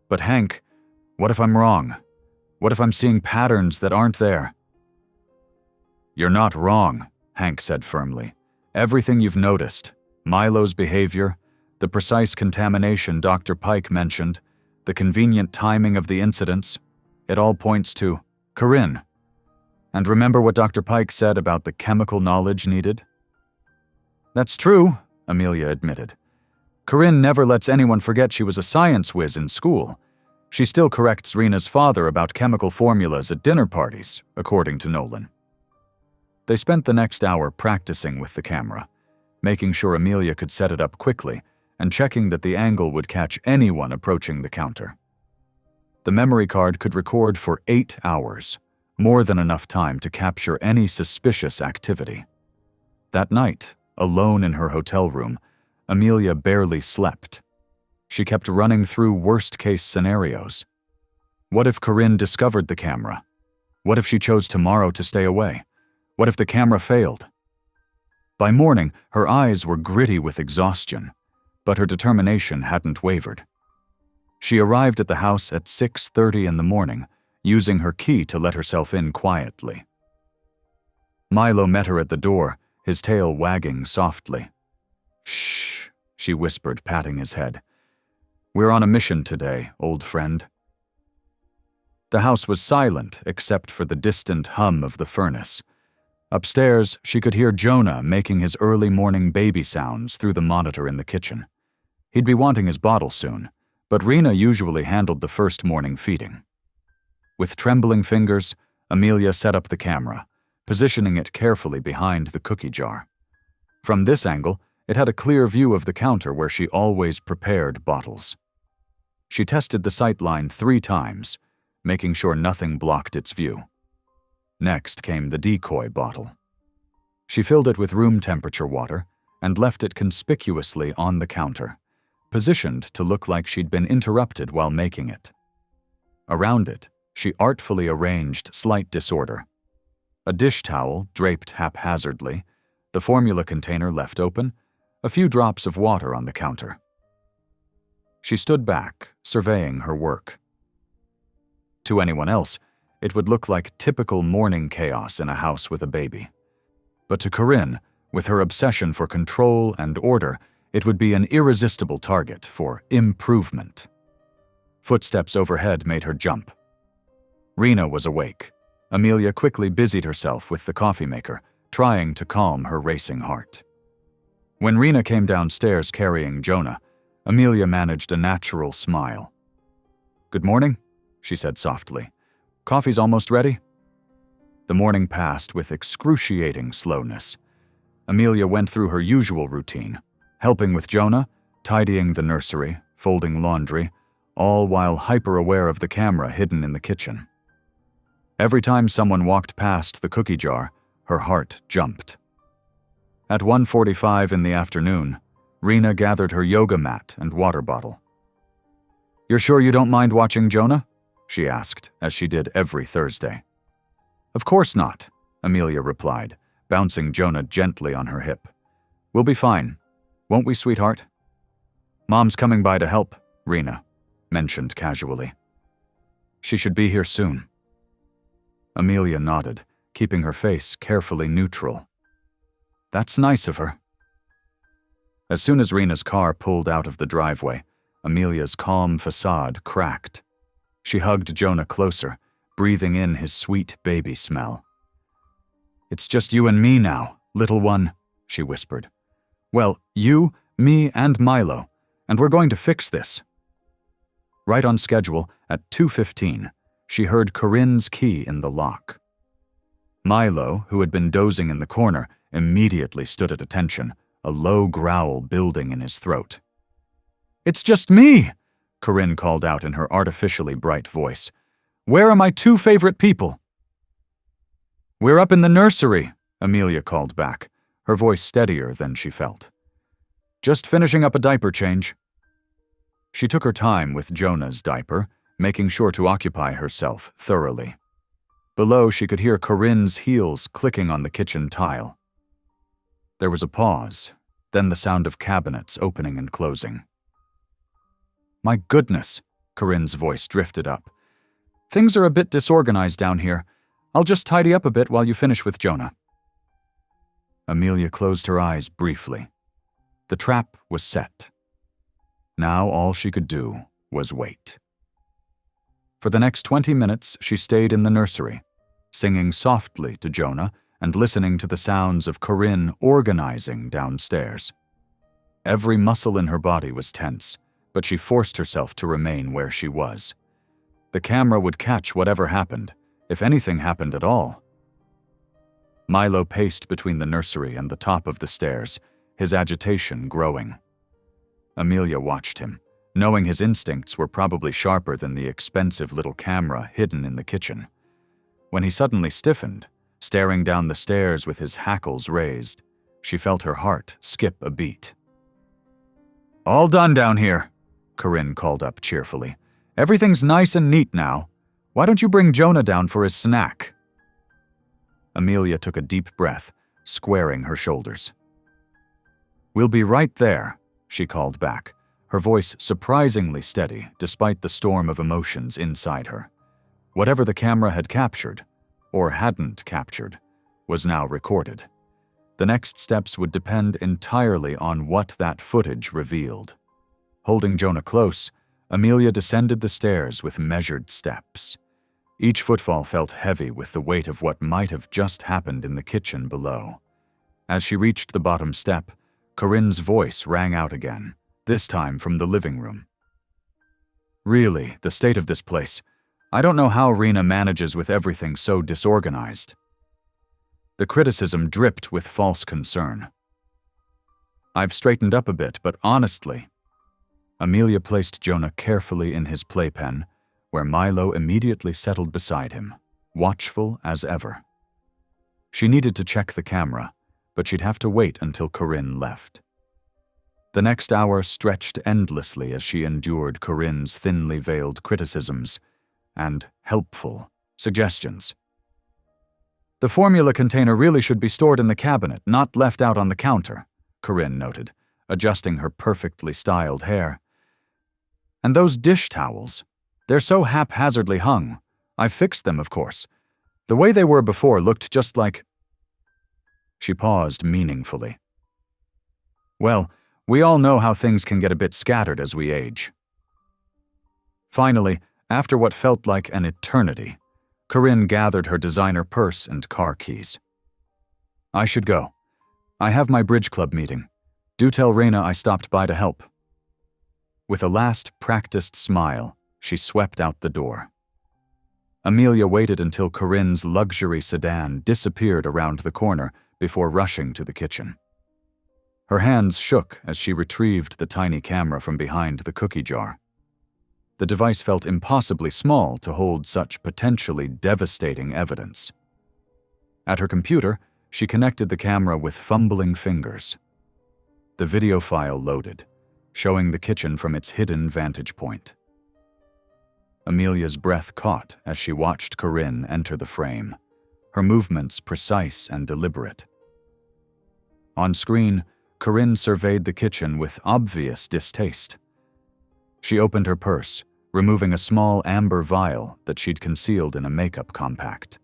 But Hank, what if I'm wrong? What if I'm seeing patterns that aren't there? You're not wrong, Hank said firmly. Everything you've noticed, Milo's behavior, the precise contamination Dr. Pike mentioned, the convenient timing of the incidents, it all points to Corinne. And remember what Dr. Pike said about the chemical knowledge needed? That's true, Amelia admitted. Corinne never lets anyone forget she was a science whiz in school. She still corrects Rena's father about chemical formulas at dinner parties, according to Nolan. They spent the next hour practicing with the camera, making sure Amelia could set it up quickly and checking that the angle would catch anyone approaching the counter. The memory card could record for 8 hours, more than enough time to capture any suspicious activity. That night, alone in her hotel room, Amelia barely slept. She kept running through worst-case scenarios. What if Corinne discovered the camera? What if she chose tomorrow to stay away? What if the camera failed? By morning, her eyes were gritty with exhaustion, but her determination hadn't wavered. She arrived at the house at 6:30 in the morning, using her key to let herself in quietly. Milo met her at the door, his tail wagging softly. Shh, she whispered, patting his head. We're on a mission today, old friend. The house was silent except for the distant hum of the furnace. Upstairs, she could hear Jonah making his early morning baby sounds through the monitor in the kitchen. He'd be wanting his bottle soon, but Rena usually handled the first morning feeding. With trembling fingers, Amelia set up the camera, positioning it carefully behind the cookie jar. From this angle, it had a clear view of the counter where she always prepared bottles. She tested the sight line 3 times, making sure nothing blocked its view. Next came the decoy bottle. She filled it with room temperature water and left it conspicuously on the counter, positioned to look like she'd been interrupted while making it. Around it, she artfully arranged slight disorder. A dish towel draped haphazardly, the formula container left open, a few drops of water on the counter. She stood back, surveying her work. To anyone else, it would look like typical morning chaos in a house with a baby. But to Corinne, with her obsession for control and order, it would be an irresistible target for improvement. Footsteps overhead made her jump. Rena was awake. Amelia quickly busied herself with the coffee maker, trying to calm her racing heart. When Rena came downstairs carrying Jonah, Amelia managed a natural smile. "Good morning," she said softly. "Coffee's almost ready?" The morning passed with excruciating slowness. Amelia went through her usual routine, helping with Jonah, tidying the nursery, folding laundry, all while hyper-aware of the camera hidden in the kitchen. Every time someone walked past the cookie jar, her heart jumped. At 1:45 in the afternoon, Rena gathered her yoga mat and water bottle. "You're sure you don't mind watching Jonah?" she asked, as she did every Thursday. "Of course not," Amelia replied, bouncing Jonah gently on her hip. "We'll be fine. Won't we, sweetheart?" "Mom's coming by to help," Rena mentioned casually. "She should be here soon." Amelia nodded, keeping her face carefully neutral. "That's nice of her." As soon as Rena's car pulled out of the driveway, Amelia's calm facade cracked. She hugged Jonah closer, breathing in his sweet baby smell. "It's just you and me now, little one," she whispered. "Well, you, me, and Milo, and we're going to fix this." Right on schedule, at 2:15, she heard Corinne's key in the lock. Milo, who had been dozing in the corner, immediately stood at attention, a low growl building in his throat. "It's just me," Corinne called out in her artificially bright voice. "Where are my two favorite people?" "We're up in the nursery," Amelia called back, her voice steadier than she felt. "Just finishing up a diaper change." She took her time with Jonah's diaper, making sure to occupy herself thoroughly. Below, she could hear Corinne's heels clicking on the kitchen tile. There was a pause, then the sound of cabinets opening and closing. "My goodness," Corinne's voice drifted up. "Things are a bit disorganized down here. I'll just tidy up a bit while you finish with Jonah." Amelia closed her eyes briefly. The trap was set. Now all she could do was wait. For the next 20 minutes, she stayed in the nursery, singing softly to Jonah and listening to the sounds of Corinne organizing downstairs. Every muscle in her body was tense, but she forced herself to remain where she was. The camera would catch whatever happened, if anything happened at all. Milo paced between the nursery and the top of the stairs, his agitation growing. Amelia watched him, knowing his instincts were probably sharper than the expensive little camera hidden in the kitchen. When he suddenly stiffened, staring down the stairs with his hackles raised, she felt her heart skip a beat. "All done down here," Corinne called up cheerfully. "Everything's nice and neat now. Why don't you bring Jonah down for his snack?" Amelia took a deep breath, squaring her shoulders. "We'll be right there," she called back, her voice surprisingly steady despite the storm of emotions inside her. Whatever the camera had captured, or hadn't captured, was now recorded. The next steps would depend entirely on what that footage revealed. Holding Jonah close, Amelia descended the stairs with measured steps. Each footfall felt heavy with the weight of what might have just happened in the kitchen below. As she reached the bottom step, Corinne's voice rang out again, this time from the living room. "Really, the state of this place. I don't know how Rena manages with everything so disorganized." The criticism dripped with false concern. "I've straightened up a bit, but honestly..." Amelia placed Jonah carefully in his playpen, where Milo immediately settled beside him, watchful as ever. She needed to check the camera, but she'd have to wait until Corinne left. The next hour stretched endlessly as she endured Corinne's thinly veiled criticisms and helpful suggestions. "The formula container really should be stored in the cabinet, not left out on the counter," Corinne noted, adjusting her perfectly styled hair. "And those dish towels, they're so haphazardly hung. I fixed them, of course. The way they were before looked just like..." She paused meaningfully. "Well, we all know how things can get a bit scattered as we age." Finally, after what felt like an eternity, Corinne gathered her designer purse and car keys. "I should go. I have my bridge club meeting. Do tell Rena I stopped by to help." With a last practiced smile, she swept out the door. Amelia waited until Corinne's luxury sedan disappeared around the corner before rushing to the kitchen. Her hands shook as she retrieved the tiny camera from behind the cookie jar. The device felt impossibly small to hold such potentially devastating evidence. At her computer, she connected the camera with fumbling fingers. The video file loaded, showing the kitchen from its hidden vantage point. Amelia's breath caught as she watched Corinne enter the frame, her movements precise and deliberate. On screen, Corinne surveyed the kitchen with obvious distaste. She opened her purse, removing a small amber vial that she'd concealed in a makeup compact.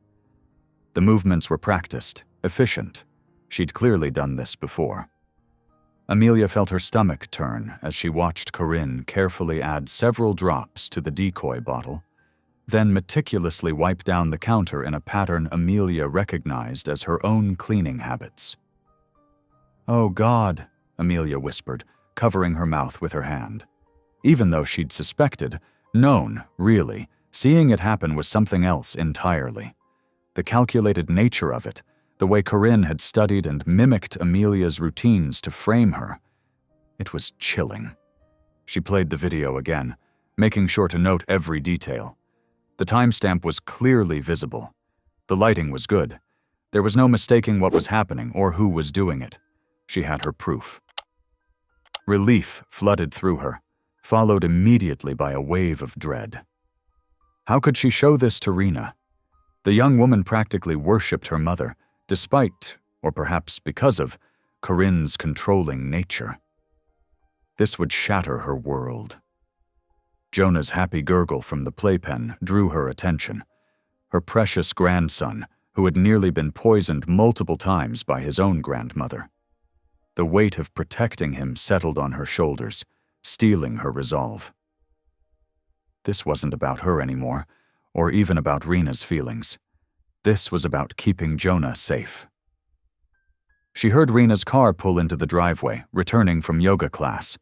The movements were practiced, efficient. She'd clearly done this before. Amelia felt her stomach turn as she watched Corinne carefully add several drops to the decoy bottle, then meticulously wipe down the counter in a pattern Amelia recognized as her own cleaning habits. "Oh, God," Amelia whispered, covering her mouth with her hand. Even though she'd suspected, known, really, seeing it happen was something else entirely. The calculated nature of it, the way Corinne had studied and mimicked Amelia's routines to frame her. It was chilling. She played the video again, making sure to note every detail. The timestamp was clearly visible. The lighting was good. There was no mistaking what was happening or who was doing it. She had her proof. Relief flooded through her, followed immediately by a wave of dread. How could she show this to Rena? The young woman practically worshipped her mother, despite, or perhaps because of, Corinne's controlling nature. This would shatter her world. Jonah's happy gurgle from the playpen drew her attention. Her precious grandson, who had nearly been poisoned multiple times by his own grandmother. The weight of protecting him settled on her shoulders, stealing her resolve. This wasn't about her anymore, or even about Rena's feelings. This was about keeping Jonah safe. She heard Rena's car pull into the driveway, returning from yoga class.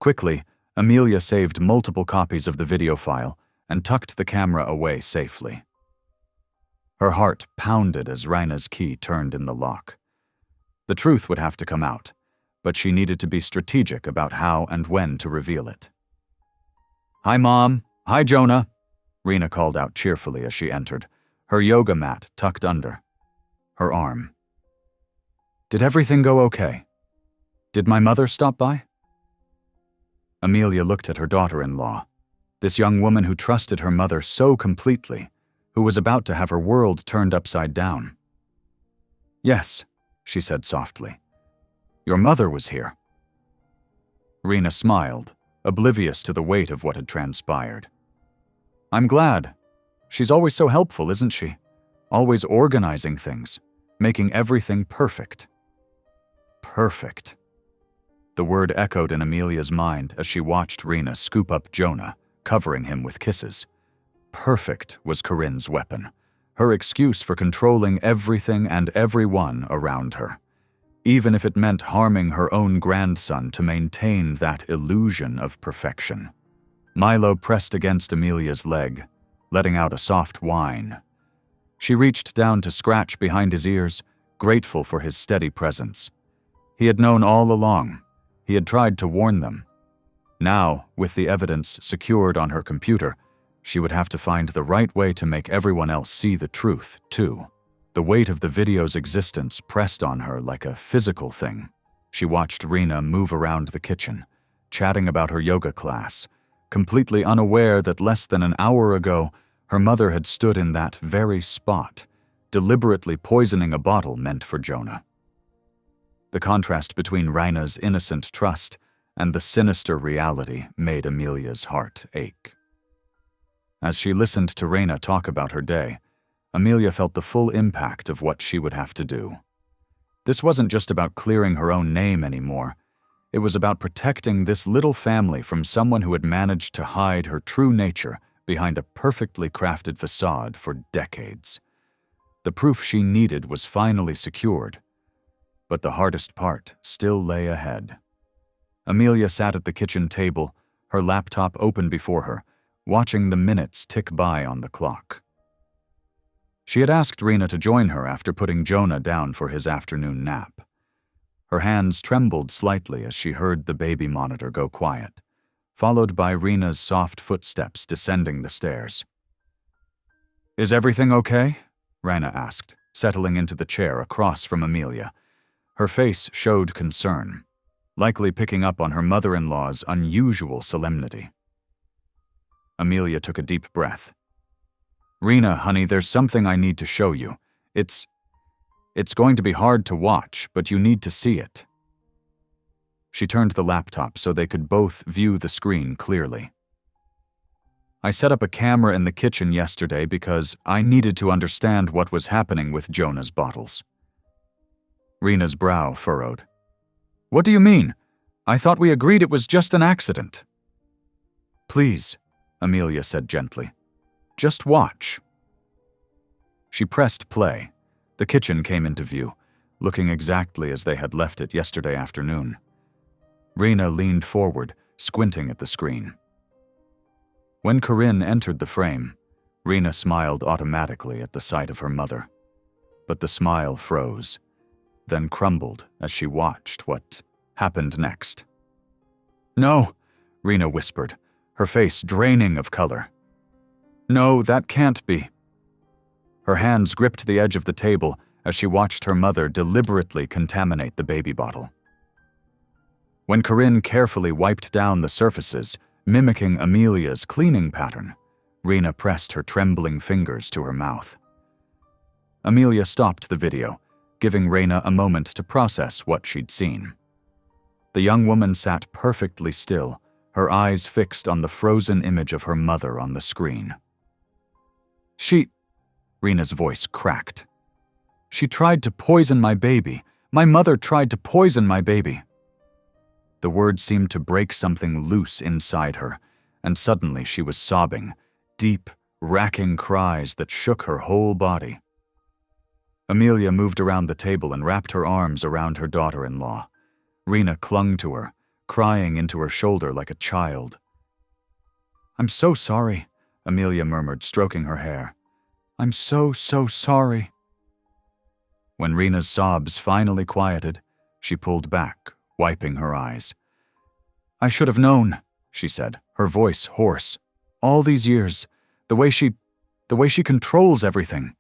Quickly, Amelia saved multiple copies of the video file and tucked the camera away safely. Her heart pounded as Rena's key turned in the lock. The truth would have to come out, but she needed to be strategic about how and when to reveal it. "Hi, Mom. Hi, Jonah," Rena called out cheerfully as she entered, her yoga mat tucked under her arm. "Did everything go okay? Did my mother stop by?" Amelia looked at her daughter-in-law, this young woman who trusted her mother so completely, who was about to have her world turned upside down. "Yes," she said softly. "Your mother was here." Rena smiled, oblivious to the weight of what had transpired. "I'm glad. She's always so helpful, isn't she? Always organizing things, making everything perfect." Perfect. The word echoed in Amelia's mind as she watched Rena scoop up Jonah, covering him with kisses. Perfect was Corinne's weapon, her excuse for controlling everything and everyone around her, even if it meant harming her own grandson to maintain that illusion of perfection. Milo pressed against Amelia's leg, letting out a soft whine. She reached down to scratch behind his ears, grateful for his steady presence. He had known all along. He had tried to warn them. Now, with the evidence secured on her computer, she would have to find the right way to make everyone else see the truth, too. The weight of the video's existence pressed on her like a physical thing. She watched Rena move around the kitchen, chatting about her yoga class, completely unaware that less than an hour ago, her mother had stood in that very spot, deliberately poisoning a bottle meant for Jonah. The contrast between Rena's innocent trust and the sinister reality made Amelia's heart ache. As she listened to Rena talk about her day, Amelia felt the full impact of what she would have to do. This wasn't just about clearing her own name anymore. It was about protecting this little family from someone who had managed to hide her true nature behind a perfectly crafted facade for decades. The proof she needed was finally secured, but the hardest part still lay ahead. Amelia sat at the kitchen table, her laptop open before her, watching the minutes tick by on the clock. She had asked Rena to join her after putting Jonah down for his afternoon nap. Her hands trembled slightly as she heard the baby monitor go quiet, followed by Rena's soft footsteps descending the stairs. "Is everything okay?" Rena asked, settling into the chair across from Amelia. Her face showed concern, likely picking up on her mother-in-law's unusual solemnity. Amelia took a deep breath. "Rena, honey, there's something I need to show you. It's going to be hard to watch, but you need to see it." She turned the laptop so they could both view the screen clearly. "I set up a camera in the kitchen yesterday because I needed to understand what was happening with Jonah's bottles." Rena's brow furrowed. "What do you mean? I thought we agreed it was just an accident." "Please," Amelia said gently. "Just watch." She pressed play. The kitchen came into view, looking exactly as they had left it yesterday afternoon. Rena leaned forward, squinting at the screen. When Corinne entered the frame, Rena smiled automatically at the sight of her mother. but the smile froze, then crumbled as she watched what happened next. "No," Rena whispered, her face draining of color. "No, that can't be." Her hands gripped the edge of the table as she watched her mother deliberately contaminate the baby bottle. When Corinne carefully wiped down the surfaces, mimicking Amelia's cleaning pattern, Rena pressed her trembling fingers to her mouth. Amelia stopped the video, giving Rena a moment to process what she'd seen. The young woman sat perfectly still, her eyes fixed on the frozen image of her mother on the screen. Rena's voice cracked. "She tried to poison my baby. My mother tried to poison my baby." The words seemed to break something loose inside her, and suddenly she was sobbing, deep, racking cries that shook her whole body. Amelia moved around the table and wrapped her arms around her daughter-in-law. Rena clung to her, crying into her shoulder like a child. "I'm so sorry," Amelia murmured, stroking her hair. "I'm so sorry." When Rena's sobs finally quieted, she pulled back, wiping her eyes. "I should have known," she said, her voice hoarse. "All these years, the way she controls everything."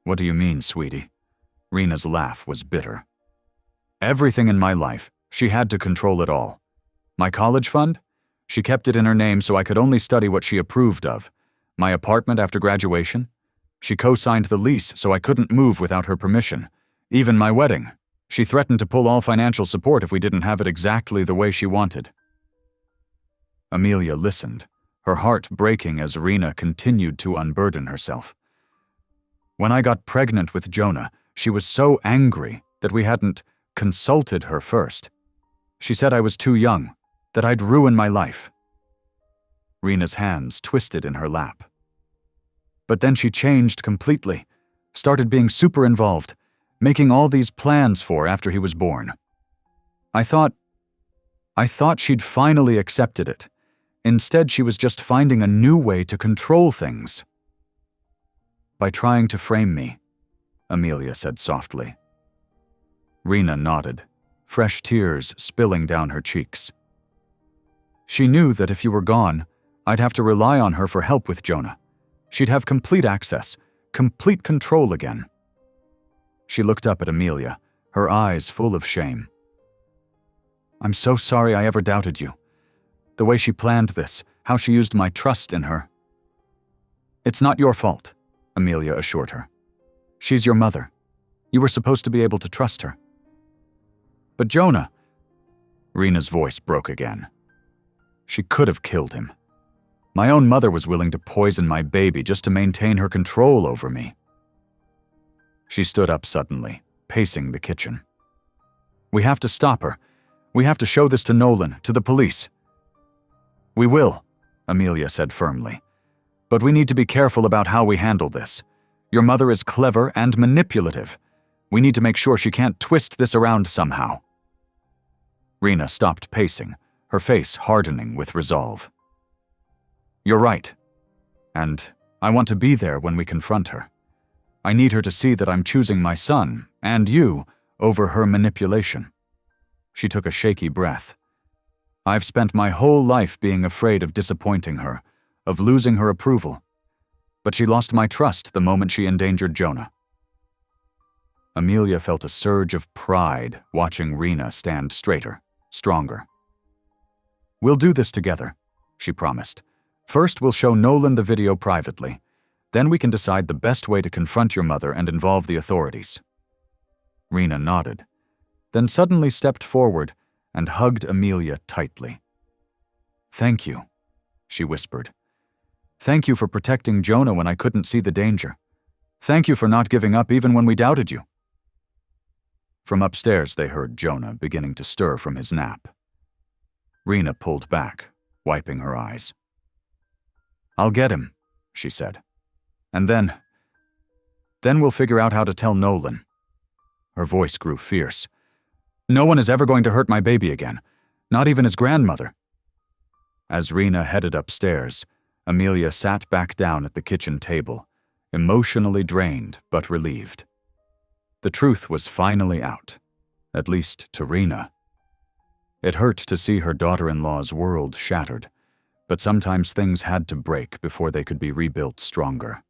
"What do you mean, sweetie?" Rena's laugh was bitter. "Everything in my life, she had to control it all. My college fund? She kept it in her name so I could only study what she approved of. My apartment after graduation? She co-signed the lease so I couldn't move without her permission. Even my wedding. She threatened to pull all financial support if we didn't have it exactly the way she wanted." Amelia listened, her heart breaking as Rena continued to unburden herself. "When I got pregnant with Jonah, she was so angry that we hadn't consulted her first. She said I was too young, that I'd ruin my life." Rena's hands twisted in her lap. "But then she changed completely, started being super involved, making all these plans for after he was born. I thought she'd finally accepted it. Instead, she was just finding a new way to control things." "By trying to frame me," Amelia said softly. Rena nodded, fresh tears spilling down her cheeks. "She knew that if you were gone, I'd have to rely on her for help with Jonah. She'd have complete access, complete control again." She looked up at Amelia, her eyes full of shame. "I'm so sorry I ever doubted you. The way she planned this, how she used my trust in her." "It's not your fault," Amelia assured her. "She's your mother. You were supposed to be able to trust her." "But Jonah," Rena's voice broke again. "She could have killed him. My own mother was willing to poison my baby just to maintain her control over me." She stood up suddenly, pacing the kitchen. "We have to stop her. We have to show this to Nolan, to the police." "We will," Amelia said firmly. "But we need to be careful about how we handle this. Your mother is clever and manipulative. We need to make sure she can't twist this around somehow." Rena stopped pacing, her face hardening with resolve. "You're right. And I want to be there when we confront her. I need her to see that I'm choosing my son, and you, over her manipulation." She took a shaky breath. "I've spent my whole life being afraid of disappointing her, of losing her approval. But she lost my trust the moment she endangered Jonah." Amelia felt a surge of pride watching Rena stand straighter, stronger. "We'll do this together," she promised. "First, we'll show Nolan the video privately. Then we can decide the best way to confront your mother and involve the authorities." Rena nodded, then suddenly stepped forward and hugged Amelia tightly. "Thank you," she whispered. "Thank you for protecting Jonah when I couldn't see the danger. Thank you for not giving up even when we doubted you." From upstairs they heard Jonah beginning to stir from his nap. Rena pulled back, wiping her eyes. "I'll get him," she said. "And then we'll figure out how to tell Nolan." Her voice grew fierce. "No one is ever going to hurt my baby again, not even his grandmother." As Rena headed upstairs, Amelia sat back down at the kitchen table, emotionally drained but relieved. The truth was finally out, at least to Rena. It hurt to see her daughter-in-law's world shattered, but sometimes things had to break before they could be rebuilt stronger.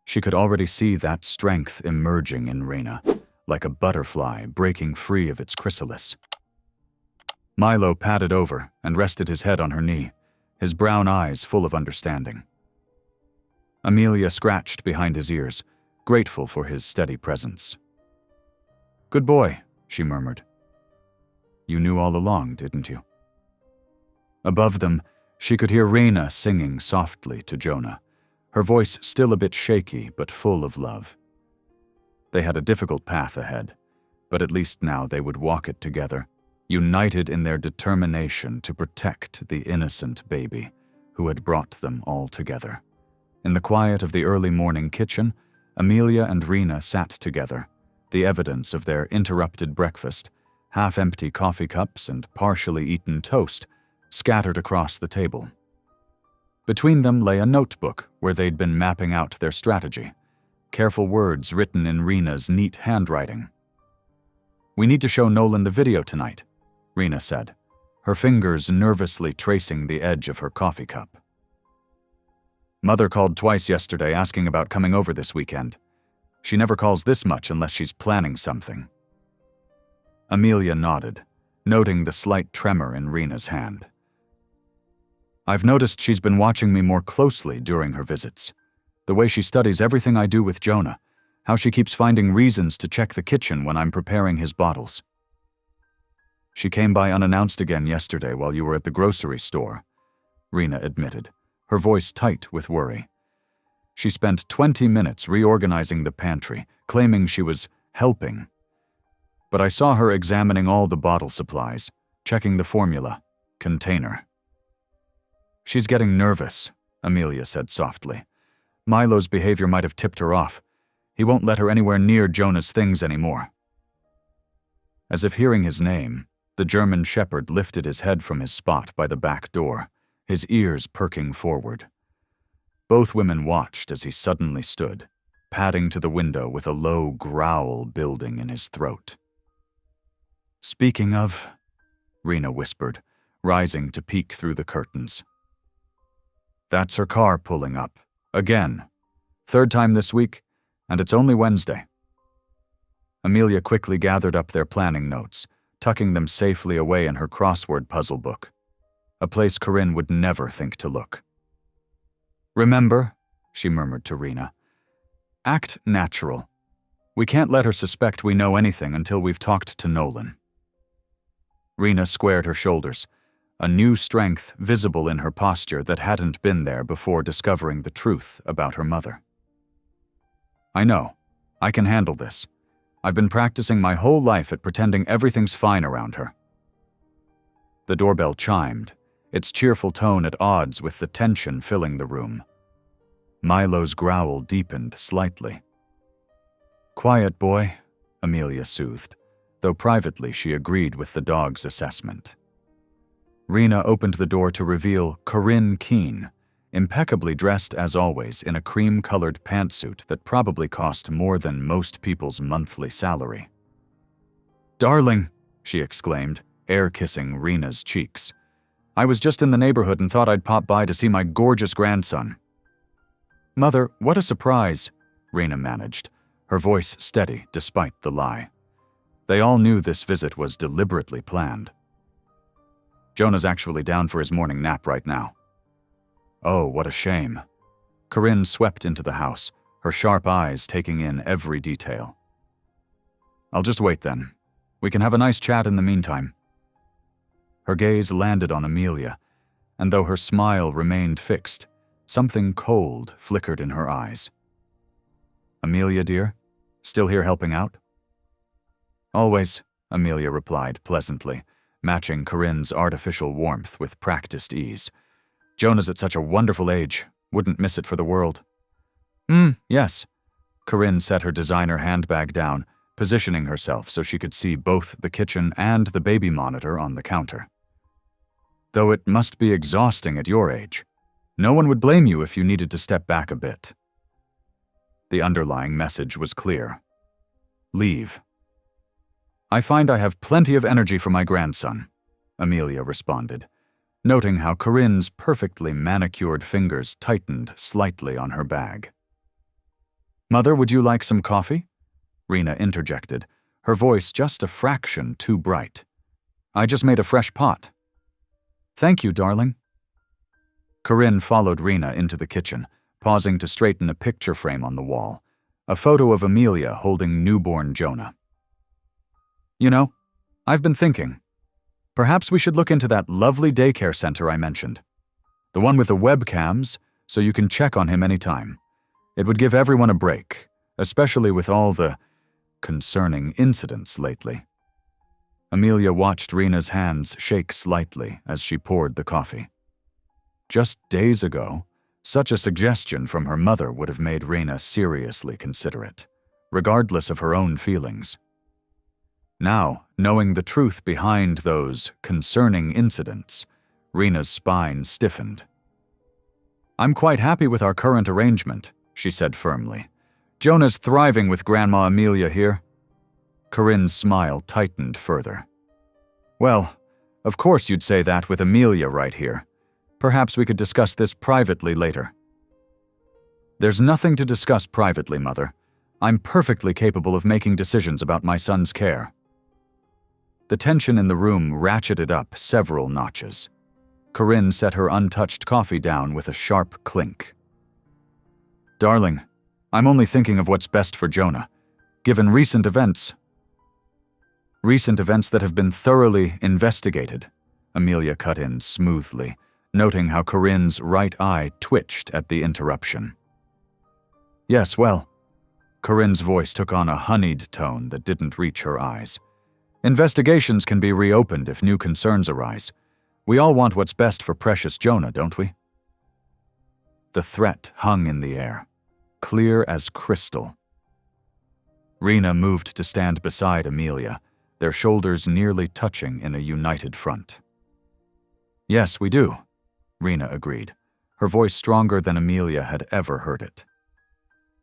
She could already see that strength emerging in Rena, like a butterfly breaking free of its chrysalis. Milo padded over and rested his head on her knee, his brown eyes full of understanding. Amelia scratched behind his ears, grateful for his steady presence. "Good boy," she murmured. "You knew all along, didn't you?" Above them, she could hear Rena singing softly to Jonah, her voice still a bit shaky but full of love. They had a difficult path ahead, but at least now they would walk it together, united in their determination to protect the innocent baby who had brought them all together. In the quiet of the early morning kitchen, Amelia and Rena sat together, the evidence of their interrupted breakfast, half-empty coffee cups and partially eaten toast, scattered across the table. Between them lay a notebook where they'd been mapping out their strategy, careful words written in Rena's neat handwriting. "We need to show Nolan the video tonight," Rena said, her fingers nervously tracing the edge of her coffee cup. "Mother called twice yesterday asking about coming over this weekend. She never calls this much unless she's planning something." Amelia nodded, noting the slight tremor in Rena's hand. "I've noticed she's been watching me more closely during her visits. The way she studies everything I do with Jonah, how she keeps finding reasons to check the kitchen when I'm preparing his bottles. She came by unannounced again yesterday while you were at the grocery store," Rena admitted, her voice tight with worry. "She spent 20 minutes reorganizing the pantry, claiming she was helping. But I saw her examining all the bottle supplies, checking the formula, container." "She's getting nervous," Amelia said softly. "Milo's behavior might have tipped her off. He won't let her anywhere near Jonah's things anymore." As if hearing his name, the German shepherd lifted his head from his spot by the back door, his ears perking forward. Both women watched as he suddenly stood, padding to the window with a low growl building in his throat. "Speaking of," Rena whispered, rising to peek through the curtains. "That's her car pulling up. Again. Third time this week, and it's only Wednesday." Amelia quickly gathered up their planning notes, tucking them safely away in her crossword puzzle book, a place Corinne would never think to look. "Remember," she murmured to Rena, "act natural. We can't let her suspect we know anything until we've talked to Nolan." Rena squared her shoulders, a new strength visible in her posture that hadn't been there before discovering the truth about her mother. "I know. I can handle this. I've been practicing my whole life at pretending everything's fine around her." The doorbell chimed, its cheerful tone at odds with the tension filling the room. Milo's growl deepened slightly. "Quiet, boy," Amelia soothed, though privately she agreed with the dog's assessment. Rena opened the door to reveal Corinne Keene, impeccably dressed as always in a cream-colored pantsuit that probably cost more than most people's monthly salary. "Darling," she exclaimed, air-kissing Rena's cheeks. "I was just in the neighborhood and thought I'd pop by to see my gorgeous grandson." "Mother, what a surprise," Rena managed, her voice steady despite the lie. They all knew this visit was deliberately planned. "Jonah's actually down for his morning nap right now." "Oh, what a shame." Corinne swept into the house, her sharp eyes taking in every detail. "I'll just wait then. We can have a nice chat in the meantime." Her gaze landed on Amelia, and though her smile remained fixed, something cold flickered in her eyes. "Amelia, dear, still here helping out?" "Always," Amelia replied pleasantly, matching Corinne's artificial warmth with practiced ease. "Jonah's at such a wonderful age. Wouldn't miss it for the world." Yes." Corinne set her designer handbag down, positioning herself so she could see both the kitchen and the baby monitor on the counter. "Though it must be exhausting at your age. No one would blame you if you needed to step back a bit." The underlying message was clear. Leave. I find I have plenty of energy for my grandson, Amelia responded, noting how Corinne's perfectly manicured fingers tightened slightly on her bag. Mother, would you like some coffee? Rena interjected, her voice just a fraction too bright. I just made a fresh pot. Thank you, darling. Corinne followed Rena into the kitchen, pausing to straighten a picture frame on the wall, a photo of Amelia holding newborn Jonah. You know, I've been thinking, perhaps we should look into that lovely daycare center I mentioned. The one with the webcams, so you can check on him anytime. It would give everyone a break, especially with all the concerning incidents lately. Amelia watched Rena's hands shake slightly as she poured the coffee. Just days ago, such a suggestion from her mother would have made Rena seriously consider it, regardless of her own feelings. Now, knowing the truth behind those concerning incidents, Rena's spine stiffened. I'm quite happy with our current arrangement, she said firmly. Jonah's thriving with Grandma Amelia here. Corinne's smile tightened further. Well, of course you'd say that with Amelia right here. Perhaps we could discuss this privately later. There's nothing to discuss privately, Mother. I'm perfectly capable of making decisions about my son's care. The tension in the room ratcheted up several notches. Corinne set her untouched coffee down with a sharp clink. Darling, I'm only thinking of what's best for Jonah, given recent events that have been thoroughly investigated, Amelia cut in smoothly, noting how Corinne's right eye twitched at the interruption. Yes, well, Corinne's voice took on a honeyed tone that didn't reach her eyes. Investigations can be reopened if new concerns arise. We all want what's best for precious Jonah, don't we? The threat hung in the air, clear as crystal. Rena moved to stand beside Amelia, their shoulders nearly touching in a united front. Yes, we do, Rena agreed, her voice stronger than Amelia had ever heard it.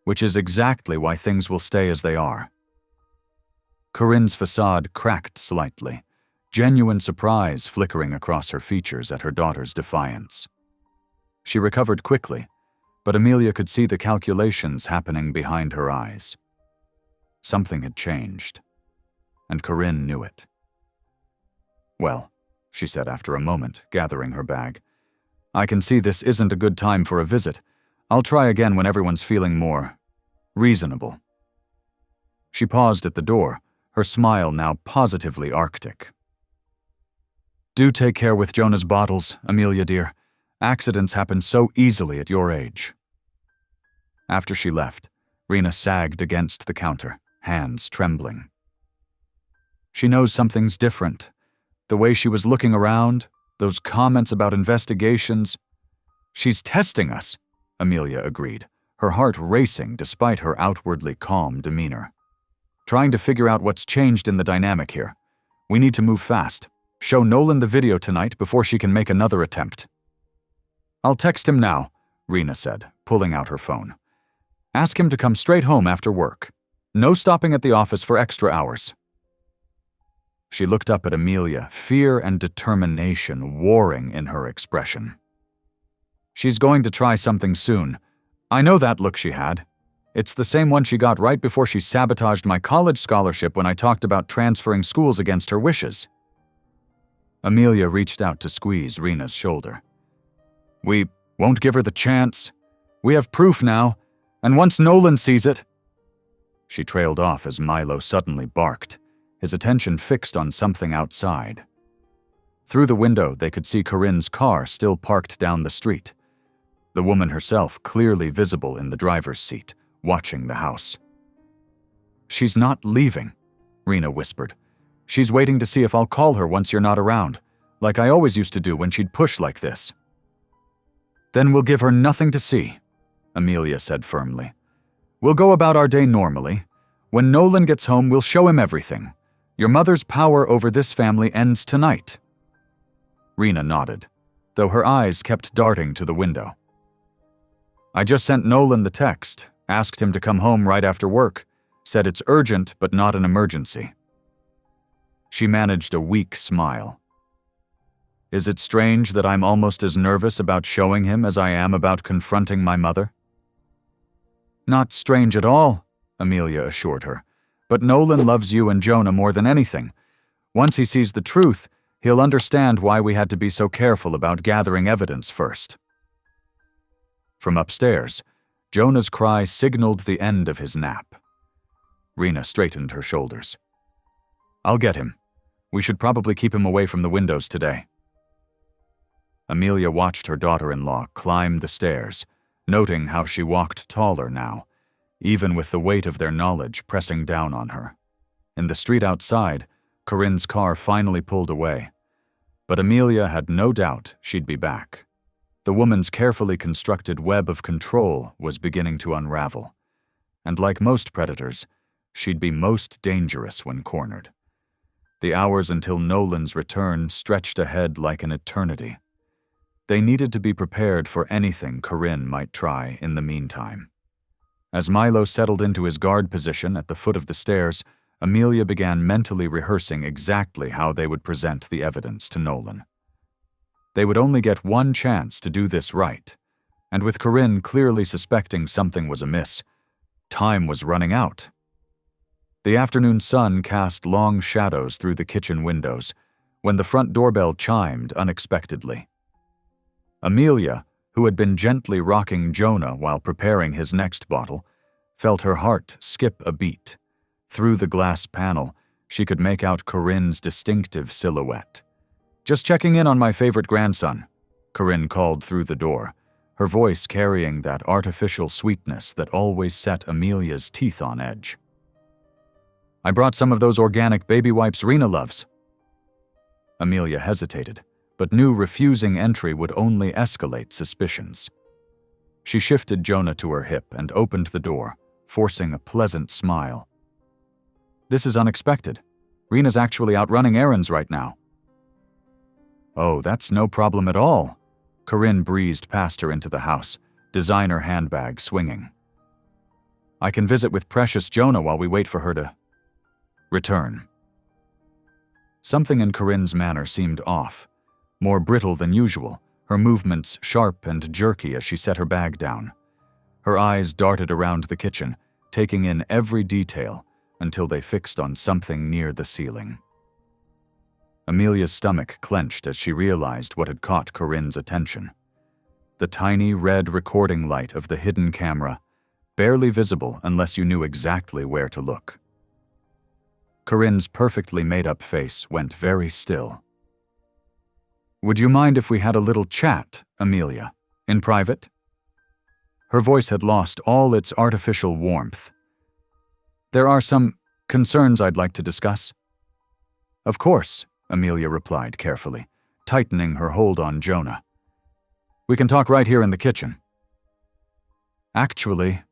Which is exactly why things will stay as they are. Corinne's facade cracked slightly, genuine surprise flickering across her features at her daughter's defiance. She recovered quickly, but Amelia could see the calculations happening behind her eyes. Something had changed, and Corinne knew it. Well, she said after a moment, gathering her bag, I can see this isn't a good time for a visit. I'll try again when everyone's feeling more reasonable. She paused at the door, her smile now positively arctic. Do take care with Jonah's bottles, Amelia dear. Accidents happen so easily at your age. After she left, Rena sagged against the counter, hands trembling. She knows something's different. The way she was looking around, those comments about investigations. She's testing us, Amelia agreed, her heart racing despite her outwardly calm demeanor. Trying to figure out what's changed in the dynamic here. We need to move fast. Show Nolan the video tonight before she can make another attempt. I'll text him now, Rena said, pulling out her phone. Ask him to come straight home after work. No stopping at the office for extra hours. She looked up at Amelia, fear and determination warring in her expression. She's going to try something soon. I know that look she had. It's the same one she got right before she sabotaged my college scholarship when I talked about transferring schools against her wishes. Amelia reached out to squeeze Rena's shoulder. We won't give her the chance. We have proof now, and once Nolan sees it... She trailed off as Milo suddenly barked, his attention fixed on something outside. Through the window, they could see Corinne's car still parked down the street, the woman herself clearly visible in the driver's seat, watching the house. She's not leaving, Rena whispered. She's waiting to see if I'll call her once you're not around, like I always used to do when she'd push like this. Then we'll give her nothing to see, Amelia said firmly. We'll go about our day normally. When Nolan gets home, we'll show him everything. Your mother's power over this family ends tonight. Rena nodded, though her eyes kept darting to the window. I just sent Nolan the text, Asked him to come home right after work. Said it's urgent but not an emergency. She managed a weak smile. Is it strange that I'm almost as nervous about showing him as I am about confronting my mother? Not strange at all, Amelia assured her. But Nolan loves you and Jonah more than anything. Once he sees the truth, he'll understand why we had to be so careful about gathering evidence first. From upstairs, Jonah's cry signaled the end of his nap. Rena straightened her shoulders. I'll get him. We should probably keep him away from the windows today. Amelia watched her daughter-in-law climb the stairs, noting how she walked taller now, even with the weight of their knowledge pressing down on her. In the street outside, Corinne's car finally pulled away, but Amelia had no doubt she'd be back. The woman's carefully constructed web of control was beginning to unravel, and like most predators, she'd be most dangerous when cornered. The hours until Nolan's return stretched ahead like an eternity. They needed to be prepared for anything Corinne might try in the meantime. As Milo settled into his guard position at the foot of the stairs, Amelia began mentally rehearsing exactly how they would present the evidence to Nolan. They would only get one chance to do this right, and with Corinne clearly suspecting something was amiss, time was running out. The afternoon sun cast long shadows through the kitchen windows when the front doorbell chimed unexpectedly. Amelia, who had been gently rocking Jonah while preparing his next bottle, felt her heart skip a beat. Through the glass panel, she could make out Corinne's distinctive silhouette. Just checking in on my favorite grandson, Corinne called through the door, her voice carrying that artificial sweetness that always set Amelia's teeth on edge. I brought some of those organic baby wipes Rena loves. Amelia hesitated, but knew refusing entry would only escalate suspicions. She shifted Jonah to her hip and opened the door, forcing a pleasant smile. This is unexpected. Rena's actually out running errands right now. Oh, that's no problem at all. Corinne breezed past her into the house, designer handbag swinging. I can visit with precious Jonah while we wait for her to return. Something in Corinne's manner seemed off, more brittle than usual, her movements sharp and jerky as she set her bag down. Her eyes darted around the kitchen, taking in every detail until they fixed on something near the ceiling. Amelia's stomach clenched as she realized what had caught Corinne's attention. The tiny red recording light of the hidden camera, barely visible unless you knew exactly where to look. Corinne's perfectly made-up face went very still. Would you mind if we had a little chat, Amelia, in private? Her voice had lost all its artificial warmth. There are some concerns I'd like to discuss. Of course, Amelia replied carefully, tightening her hold on Jonah. We can talk right here in the kitchen. Actually,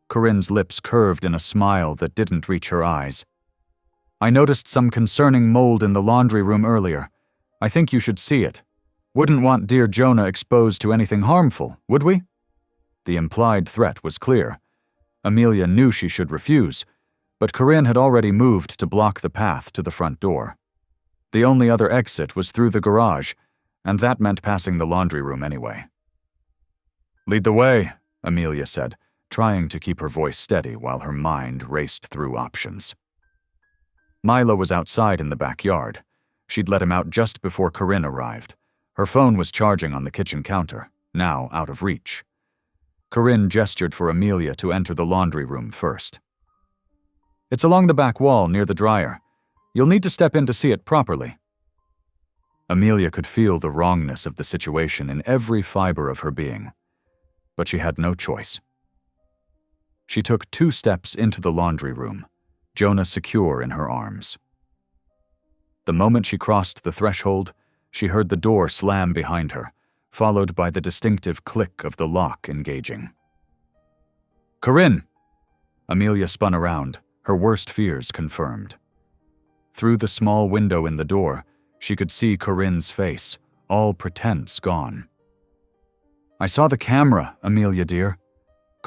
Corinne's lips curved in a smile that didn't reach her eyes. I noticed some concerning mold in the laundry room earlier. I think you should see it. Wouldn't want dear Jonah exposed to anything harmful, would we? The implied threat was clear. Amelia knew she should refuse, but Corinne had already moved to block the path to the front door. The only other exit was through the garage, and that meant passing the laundry room anyway. Lead the way, Amelia said, trying to keep her voice steady while her mind raced through options. Milo was outside in the backyard. She'd let him out just before Corinne arrived. Her phone was charging on the kitchen counter, now out of reach. Corinne gestured for Amelia to enter the laundry room first. It's along the back wall near the dryer. You'll need to step in to see it properly. Amelia could feel the wrongness of the situation in every fiber of her being, but she had no choice. She took 2 steps into the laundry room, Jonah secure in her arms. The moment she crossed the threshold, she heard the door slam behind her, followed by the distinctive click of the lock engaging. Corinne! Amelia spun around, her worst fears confirmed. Through the small window in the door, she could see Corinne's face, all pretense gone. I saw the camera, Amelia dear.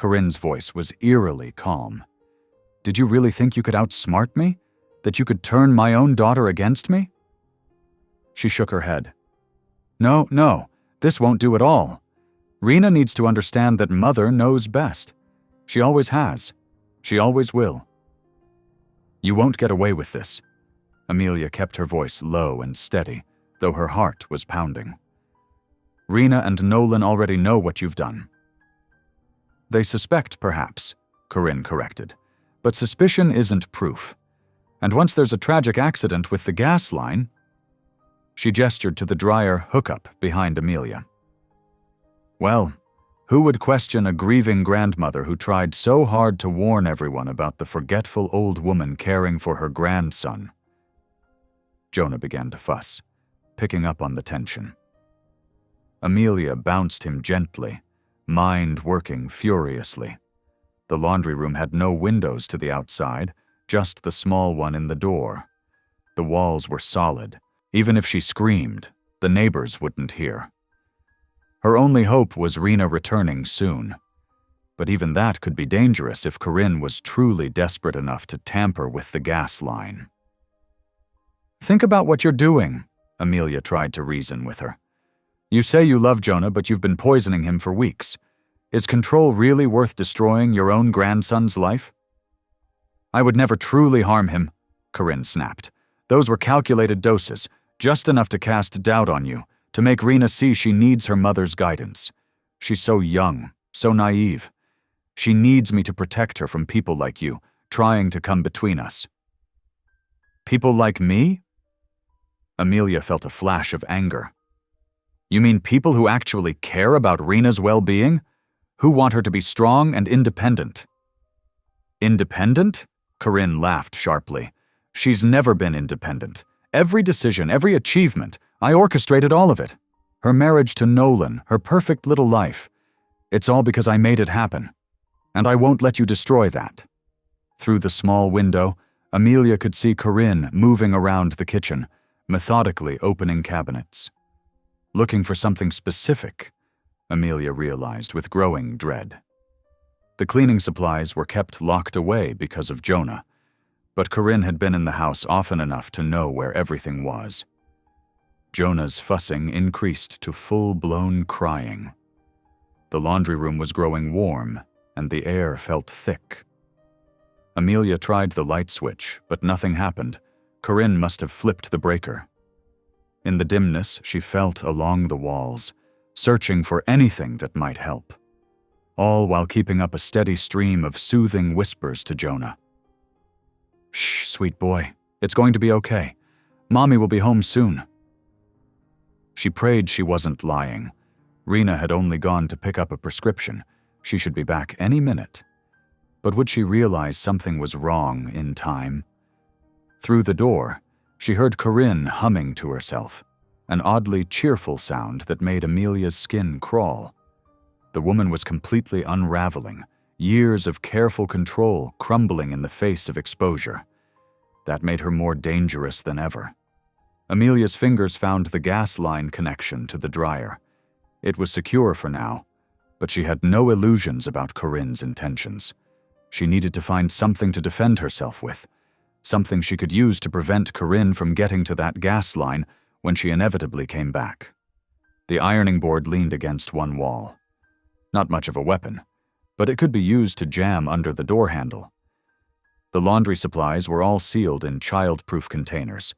Corinne's voice was eerily calm. "Did you really think you could outsmart me? That you could turn my own daughter against me?" She shook her head. No, this won't do at all. Rena needs to understand that Mother knows best. She always has. She always will. You won't get away with this." Amelia kept her voice low and steady, though her heart was pounding. "Rena and Nolan already know what you've done." "They suspect, perhaps," Corinne corrected, "but suspicion isn't proof. And once there's a tragic accident with the gas line—" She gestured to the dryer hookup behind Amelia. "Well, who would question a grieving grandmother who tried so hard to warn everyone about the forgetful old woman caring for her grandson?" Jonah began to fuss, picking up on the tension. Amelia bounced him gently, mind working furiously. The laundry room had no windows to the outside, just the small one in the door. The walls were solid. Even if she screamed, the neighbors wouldn't hear. Her only hope was Rena returning soon. But even that could be dangerous if Corinne was truly desperate enough to tamper with the gas line. "Think about what you're doing," Amelia tried to reason with her. "You say you love Jonah, but you've been poisoning him for weeks. Is control really worth destroying your own grandson's life?" "I would never truly harm him," Corinne snapped. "Those were calculated doses, just enough to cast doubt on you, to make Rena see she needs her mother's guidance. She's so young, so naive. She needs me to protect her from people like you, trying to come between us." "People like me?" Amelia felt a flash of anger. "You mean people who actually care about Rena's well-being? Who want her to be strong and independent?" "Independent?" Corinne laughed sharply. "She's never been independent. Every decision, every achievement, I orchestrated all of it. Her marriage to Nolan, her perfect little life. It's all because I made it happen. And I won't let you destroy that." Through the small window, Amelia could see Corinne moving around the kitchen, methodically opening cabinets. Looking for something specific, Amelia realized with growing dread. The cleaning supplies were kept locked away because of Jonah, but Corinne had been in the house often enough to know where everything was. Jonah's fussing increased to full-blown crying. The laundry room was growing warm, and the air felt thick. Amelia tried the light switch, but nothing happened. Corinne must have flipped the breaker. In the dimness, she felt along the walls, searching for anything that might help, all while keeping up a steady stream of soothing whispers to Jonah. "Shh, sweet boy. It's going to be okay. Mommy will be home soon." She prayed she wasn't lying. Rena had only gone to pick up a prescription. She should be back any minute. But would she realize something was wrong in time? Through the door, she heard Corinne humming to herself, an oddly cheerful sound that made Amelia's skin crawl. The woman was completely unraveling, years of careful control crumbling in the face of exposure. That made her more dangerous than ever. Amelia's fingers found the gas line connection to the dryer. It was secure for now, but she had no illusions about Corinne's intentions. She needed to find something to defend herself with, something she could use to prevent Corinne from getting to that gas line when she inevitably came back. The ironing board leaned against one wall. Not much of a weapon, but it could be used to jam under the door handle. The laundry supplies were all sealed in child-proof containers.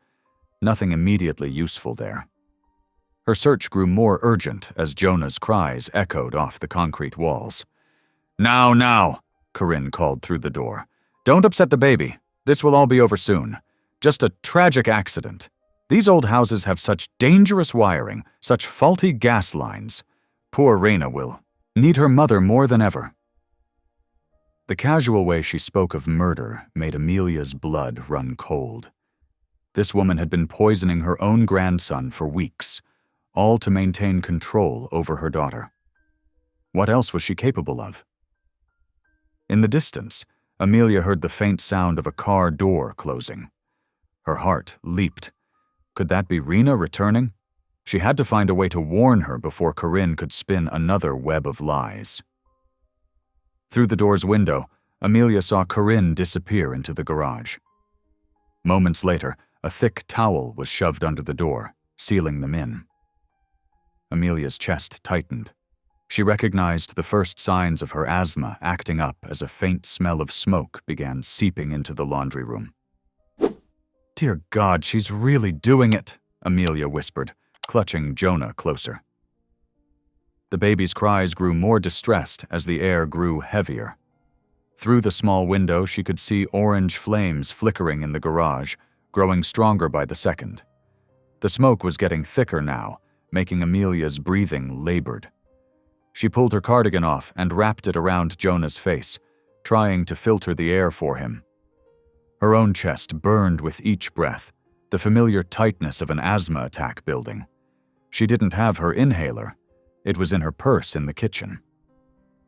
Nothing immediately useful there. Her search grew more urgent as Jonah's cries echoed off the concrete walls. Now, Corinne called through the door. "Don't upset the baby. This will all be over soon. Just a tragic accident. These old houses have such dangerous wiring, such faulty gas lines. Poor Rena will need her mother more than ever." The casual way she spoke of murder made Amelia's blood run cold. This woman had been poisoning her own grandson for weeks, all to maintain control over her daughter. What else was she capable of? In the distance, Amelia heard the faint sound of a car door closing. Her heart leaped. Could that be Rena returning? She had to find a way to warn her before Corinne could spin another web of lies. Through the door's window, Amelia saw Corinne disappear into the garage. Moments later, a thick towel was shoved under the door, sealing them in. Amelia's chest tightened. She recognized the first signs of her asthma acting up as a faint smell of smoke began seeping into the laundry room. "Dear God, she's really doing it," Amelia whispered, clutching Jonah closer. The baby's cries grew more distressed as the air grew heavier. Through the small window, she could see orange flames flickering in the garage, growing stronger by the second. The smoke was getting thicker now, making Amelia's breathing labored. She pulled her cardigan off and wrapped it around Jonah's face, trying to filter the air for him. Her own chest burned with each breath, the familiar tightness of an asthma attack building. She didn't have her inhaler. It was in her purse in the kitchen.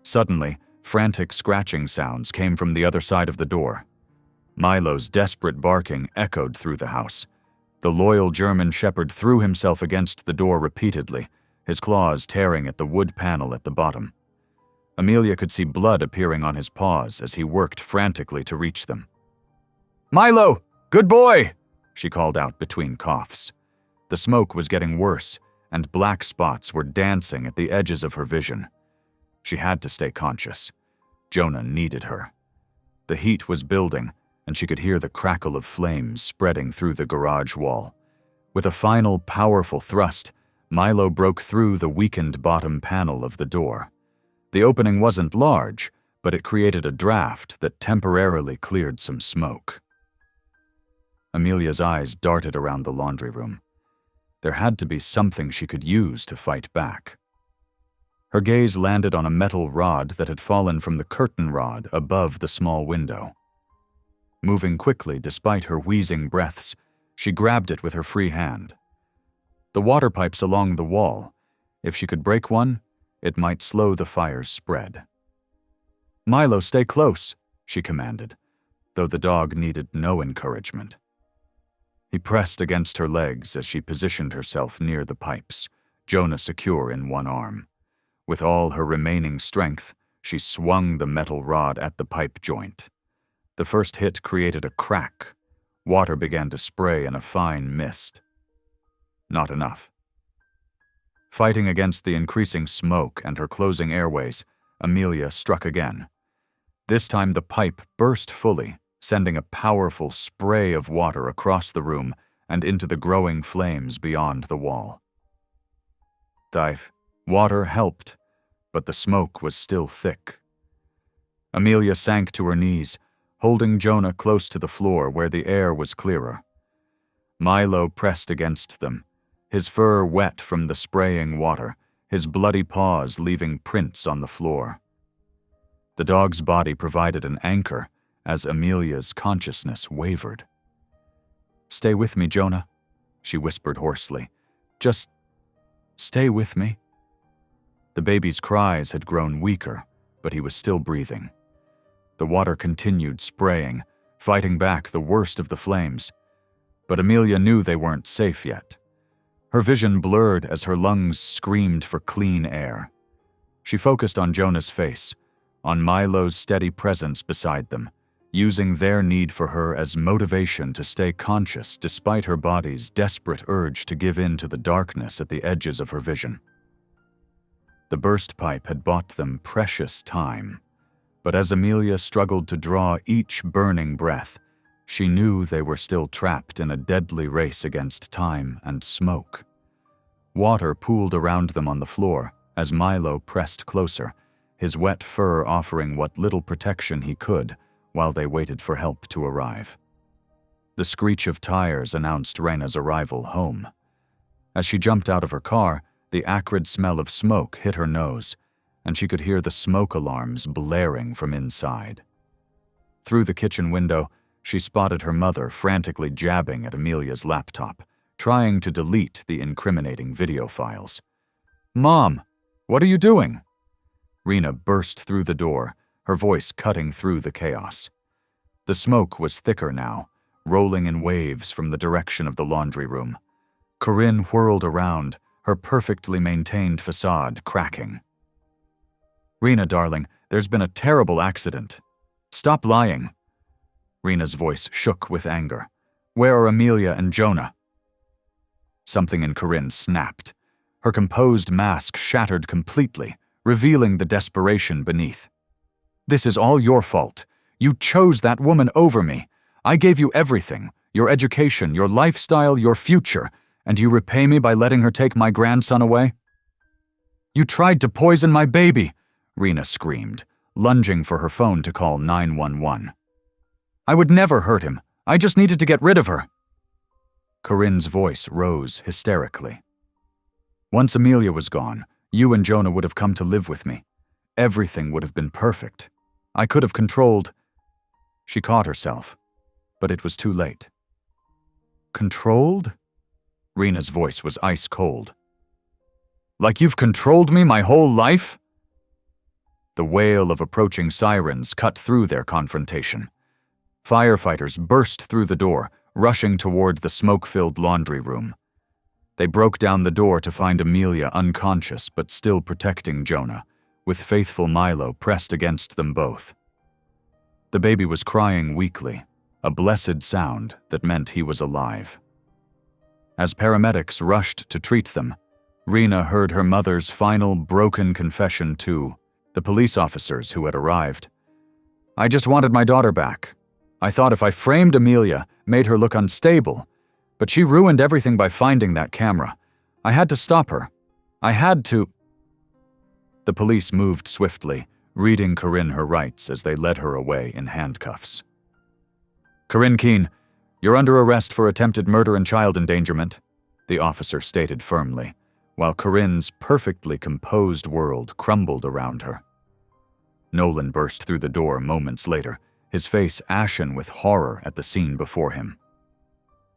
Suddenly, frantic scratching sounds came from the other side of the door. Milo's desperate barking echoed through the house. The loyal German shepherd threw himself against the door repeatedly, his claws tearing at the wood panel at the bottom. Amelia could see blood appearing on his paws as he worked frantically to reach them. "Milo! Good boy!" she called out between coughs. The smoke was getting worse, and black spots were dancing at the edges of her vision. She had to stay conscious. Jonah needed her. The heat was building, and she could hear the crackle of flames spreading through the garage wall. With a final powerful thrust, Milo broke through the weakened bottom panel of the door. The opening wasn't large, but it created a draft that temporarily cleared some smoke. Amelia's eyes darted around the laundry room. There had to be something she could use to fight back. Her gaze landed on a metal rod that had fallen from the curtain rod above the small window. Moving quickly despite her wheezing breaths, she grabbed it with her free hand. The water pipes along the wall. If she could break one, it might slow the fire's spread. "Milo, stay close," she commanded, though the dog needed no encouragement. He pressed against her legs as she positioned herself near the pipes, Jonah secure in one arm. With all her remaining strength, she swung the metal rod at the pipe joint. The first hit created a crack. Water began to spray in a fine mist. Not enough. Fighting against the increasing smoke and her closing airways, Amelia struck again. This time the pipe burst fully, sending a powerful spray of water across the room and into the growing flames beyond the wall. Water helped, but the smoke was still thick. Amelia sank to her knees, holding Jonah close to the floor where the air was clearer. Milo pressed against them, his fur wet from the spraying water, his bloody paws leaving prints on the floor. The dog's body provided an anchor as Amelia's consciousness wavered. "Stay with me, Jonah," she whispered hoarsely. "Just stay with me." The baby's cries had grown weaker, but he was still breathing. The water continued spraying, fighting back the worst of the flames. But Amelia knew they weren't safe yet. Her vision blurred as her lungs screamed for clean air. She focused on Jonah's face, on Milo's steady presence beside them, using their need for her as motivation to stay conscious despite her body's desperate urge to give in to the darkness at the edges of her vision. The burst pipe had bought them precious time, but as Amelia struggled to draw each burning breath, she knew they were still trapped in a deadly race against time and smoke. Water pooled around them on the floor as Milo pressed closer, his wet fur offering what little protection he could while they waited for help to arrive. The screech of tires announced Reina's arrival home. As she jumped out of her car, the acrid smell of smoke hit her nose, and she could hear the smoke alarms blaring from inside. Through the kitchen window, she spotted her mother frantically jabbing at Amelia's laptop, trying to delete the incriminating video files. "Mom, what are you doing?" Reina burst through the door, her voice cutting through the chaos. The smoke was thicker now, rolling in waves from the direction of the laundry room. Corinne whirled around, her perfectly maintained facade cracking. "Reina, darling, There's been a terrible accident. Stop lying." Rena's voice shook with anger. "Where are Amelia and Jonah?" Something in Corinne snapped. Her composed mask shattered completely, revealing the desperation beneath. "This is all your fault. You chose that woman over me. I gave you everything, your education, your lifestyle, your future, and you repay me by letting her take my grandson away?" "You tried to poison my baby," Rena screamed, lunging for her phone to call 911. "I would never hurt him. I just needed to get rid of her." Corinne's voice rose hysterically. "Once Amelia was gone, you and Jonah would have come to live with me. Everything would have been perfect. I could have controlled—" She caught herself, but it was too late. "Controlled?" Rena's voice was ice cold. "Like you've controlled me my whole life?" The wail of approaching sirens cut through their confrontation. Firefighters burst through the door, rushing toward the smoke-filled laundry room. They broke down the door to find Amelia unconscious but still protecting Jonah, with faithful Milo pressed against them both. The baby was crying weakly, a blessed sound that meant he was alive. As paramedics rushed to treat them, Rena heard her mother's final broken confession to the police officers who had arrived. "I just wanted my daughter back. I thought if I framed Amelia, made her look unstable, but she ruined everything by finding that camera. I had to stop her. I had to—" The police moved swiftly, reading Corinne her rights as they led her away in handcuffs. "Corinne Keene, you're under arrest for attempted murder and child endangerment," the officer stated firmly, while Corinne's perfectly composed world crumbled around her. Nolan burst through the door moments later, his face ashen with horror at the scene before him.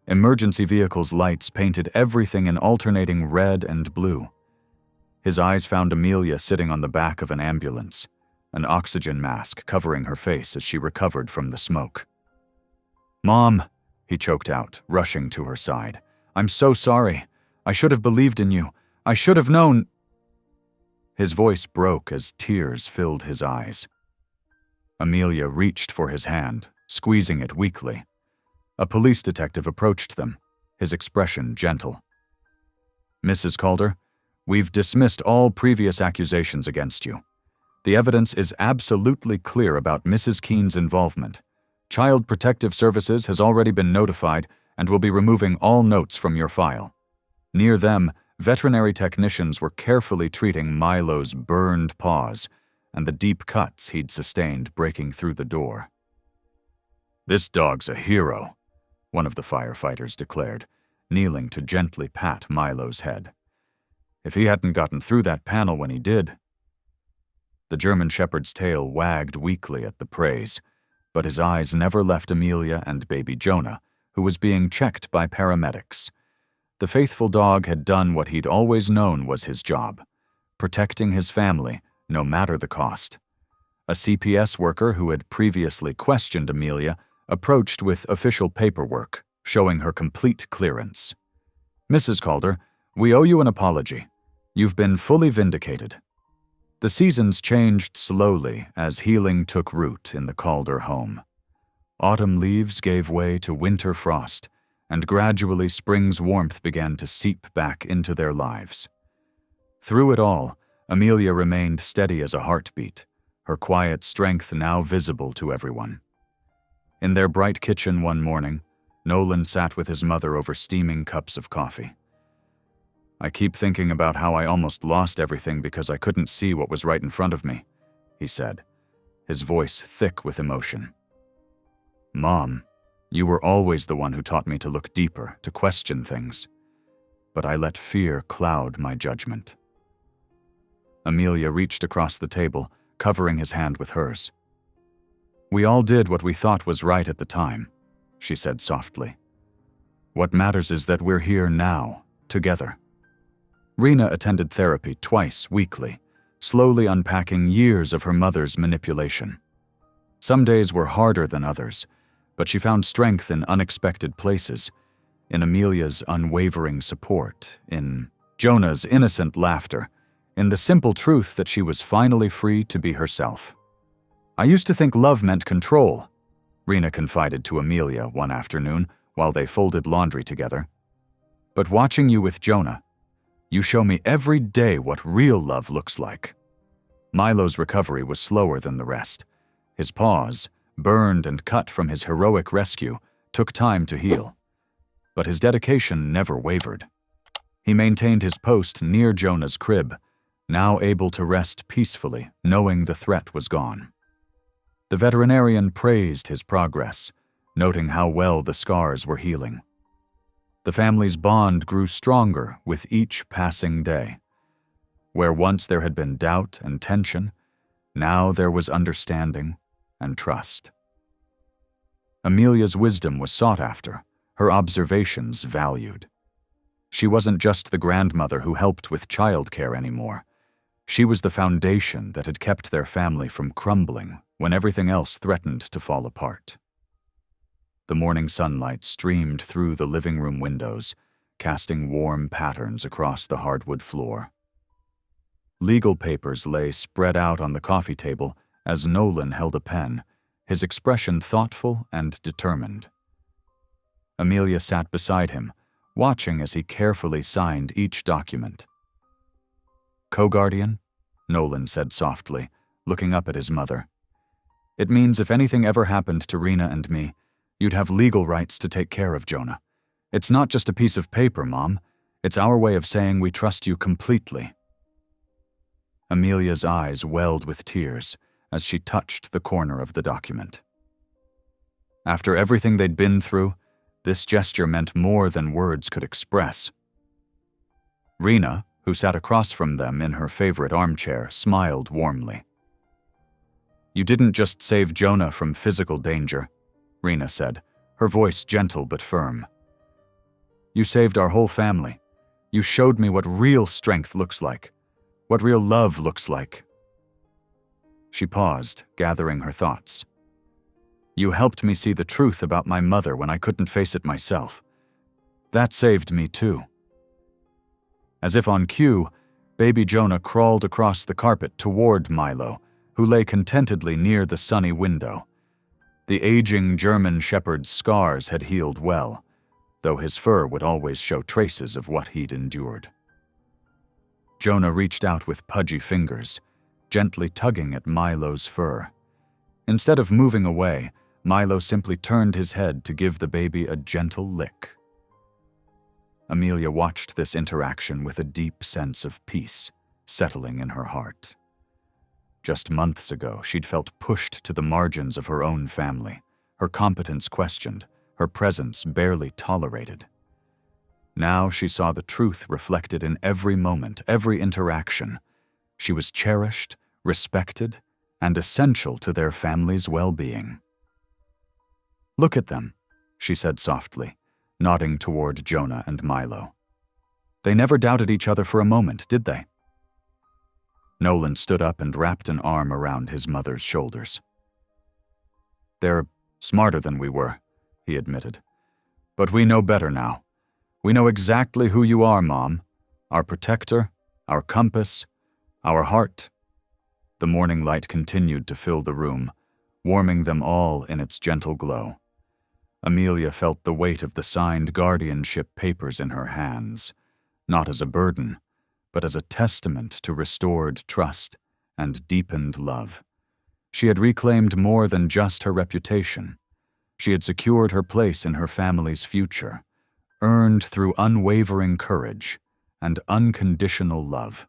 Emergency vehicles' lights painted everything in alternating red and blue. His eyes found Amelia sitting on the back of an ambulance, an oxygen mask covering her face as she recovered from the smoke. "Mom," he choked out, rushing to her side. "I'm so sorry. I should have believed in you. I should have known—" His voice broke as tears filled his eyes. Amelia reached for his hand, squeezing it weakly. A police detective approached them, his expression gentle. "Mrs. Calder, we've dismissed all previous accusations against you. The evidence is absolutely clear about Mrs. Keene's involvement. Child Protective Services has already been notified and will be removing all notes from your file." Near them, veterinary technicians were carefully treating Milo's burned paws and the deep cuts he'd sustained breaking through the door. "This dog's a hero," one of the firefighters declared, kneeling to gently pat Milo's head. "If he hadn't gotten through that panel when he did—" The German Shepherd's tail wagged weakly at the praise, but his eyes never left Amelia and baby Jonah, who was being checked by paramedics. The faithful dog had done what he'd always known was his job, protecting his family, no matter the cost. A CPS worker who had previously questioned Amelia approached with official paperwork, showing her complete clearance. "Mrs. Calder, we owe you an apology. You've been fully vindicated." The seasons changed slowly as healing took root in the Calder home. Autumn leaves gave way to winter frost, and gradually spring's warmth began to seep back into their lives. Through it all, Amelia remained steady as a heartbeat, her quiet strength now visible to everyone. In their bright kitchen one morning, Nolan sat with his mother over steaming cups of coffee. "I keep thinking about how I almost lost everything because I couldn't see what was right in front of me," he said, his voice thick with emotion. "Mom, you were always the one who taught me to look deeper, to question things. But I let fear cloud my judgment." Amelia reached across the table, covering his hand with hers. "We all did what we thought was right at the time," she said softly. "What matters is that we're here now, together." Rena attended therapy twice weekly, slowly unpacking years of her mother's manipulation. Some days were harder than others, but she found strength in unexpected places, in Amelia's unwavering support, in Jonah's innocent laughter, in the simple truth that she was finally free to be herself. I used to think love meant control, Rena confided to Amelia one afternoon while they folded laundry together. But watching you with Jonah, you show me every day what real love looks like. Milo's recovery was slower than the rest. His paws, burned and cut from his heroic rescue, took time to heal. But his dedication never wavered. He maintained his post near Jonah's crib, now able to rest peacefully, knowing the threat was gone. The veterinarian praised his progress, noting how well the scars were healing. The family's bond grew stronger with each passing day. Where once there had been doubt and tension, now there was understanding and trust. Amelia's wisdom was sought after, her observations valued. She wasn't just the grandmother who helped with childcare anymore. She was the foundation that had kept their family from crumbling when everything else threatened to fall apart. The morning sunlight streamed through the living room windows, casting warm patterns across the hardwood floor. Legal papers lay spread out on the coffee table as Nolan held a pen, his expression thoughtful and determined. Amelia sat beside him, watching as he carefully signed each document. "Co-guardian?" Nolan said softly, looking up at his mother. "It means if anything ever happened to Rena and me, you'd have legal rights to take care of Jonah. It's not just a piece of paper, Mom. It's our way of saying we trust you completely." Amelia's eyes welled with tears as she touched the corner of the document. After everything they'd been through, this gesture meant more than words could express. Rena, who sat across from them in her favorite armchair, smiled warmly. "You didn't just save Jonah from physical danger," Rena said, her voice gentle but firm. "You saved our whole family. You showed me what real strength looks like, what real love looks like." She paused, gathering her thoughts. "You helped me see the truth about my mother when I couldn't face it myself. That saved me too." As if on cue, baby Jonah crawled across the carpet toward Milo, who lay contentedly near the sunny window. The aging German shepherd's scars had healed well, though his fur would always show traces of what he'd endured. Jonah reached out with pudgy fingers, gently tugging at Milo's fur. Instead of moving away, Milo simply turned his head to give the baby a gentle lick. Amelia watched this interaction with a deep sense of peace settling in her heart. Just months ago, she'd felt pushed to the margins of her own family, her competence questioned, her presence barely tolerated. Now she saw the truth reflected in every moment, every interaction. She was cherished, respected, and essential to their family's well-being. "Look at them," she said softly, nodding toward Jonah and Milo. "They never doubted each other for a moment, did they?" Nolan stood up and wrapped an arm around his mother's shoulders. "They're smarter than we were," he admitted. "But we know better now. We know exactly who you are, Mom. Our protector, our compass, our heart." The morning light continued to fill the room, warming them all in its gentle glow. Amelia felt the weight of the signed guardianship papers in her hands, not as a burden, but as a testament to restored trust and deepened love. She had reclaimed more than just her reputation. She had secured her place in her family's future, earned through unwavering courage and unconditional love.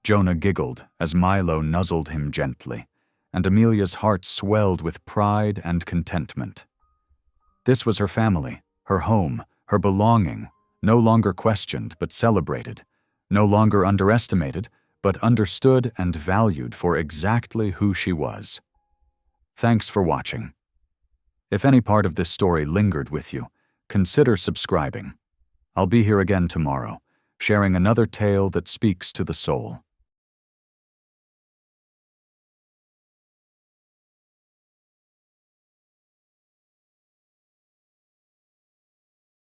Jonah giggled as Milo nuzzled him gently, and Amelia's heart swelled with pride and contentment. This was her family, her home, her belonging, no longer questioned but celebrated, no longer underestimated but understood and valued for exactly who she was. Thanks for watching. If any part of this story lingered with you, consider subscribing. I'll be here again tomorrow, sharing another tale that speaks to the soul.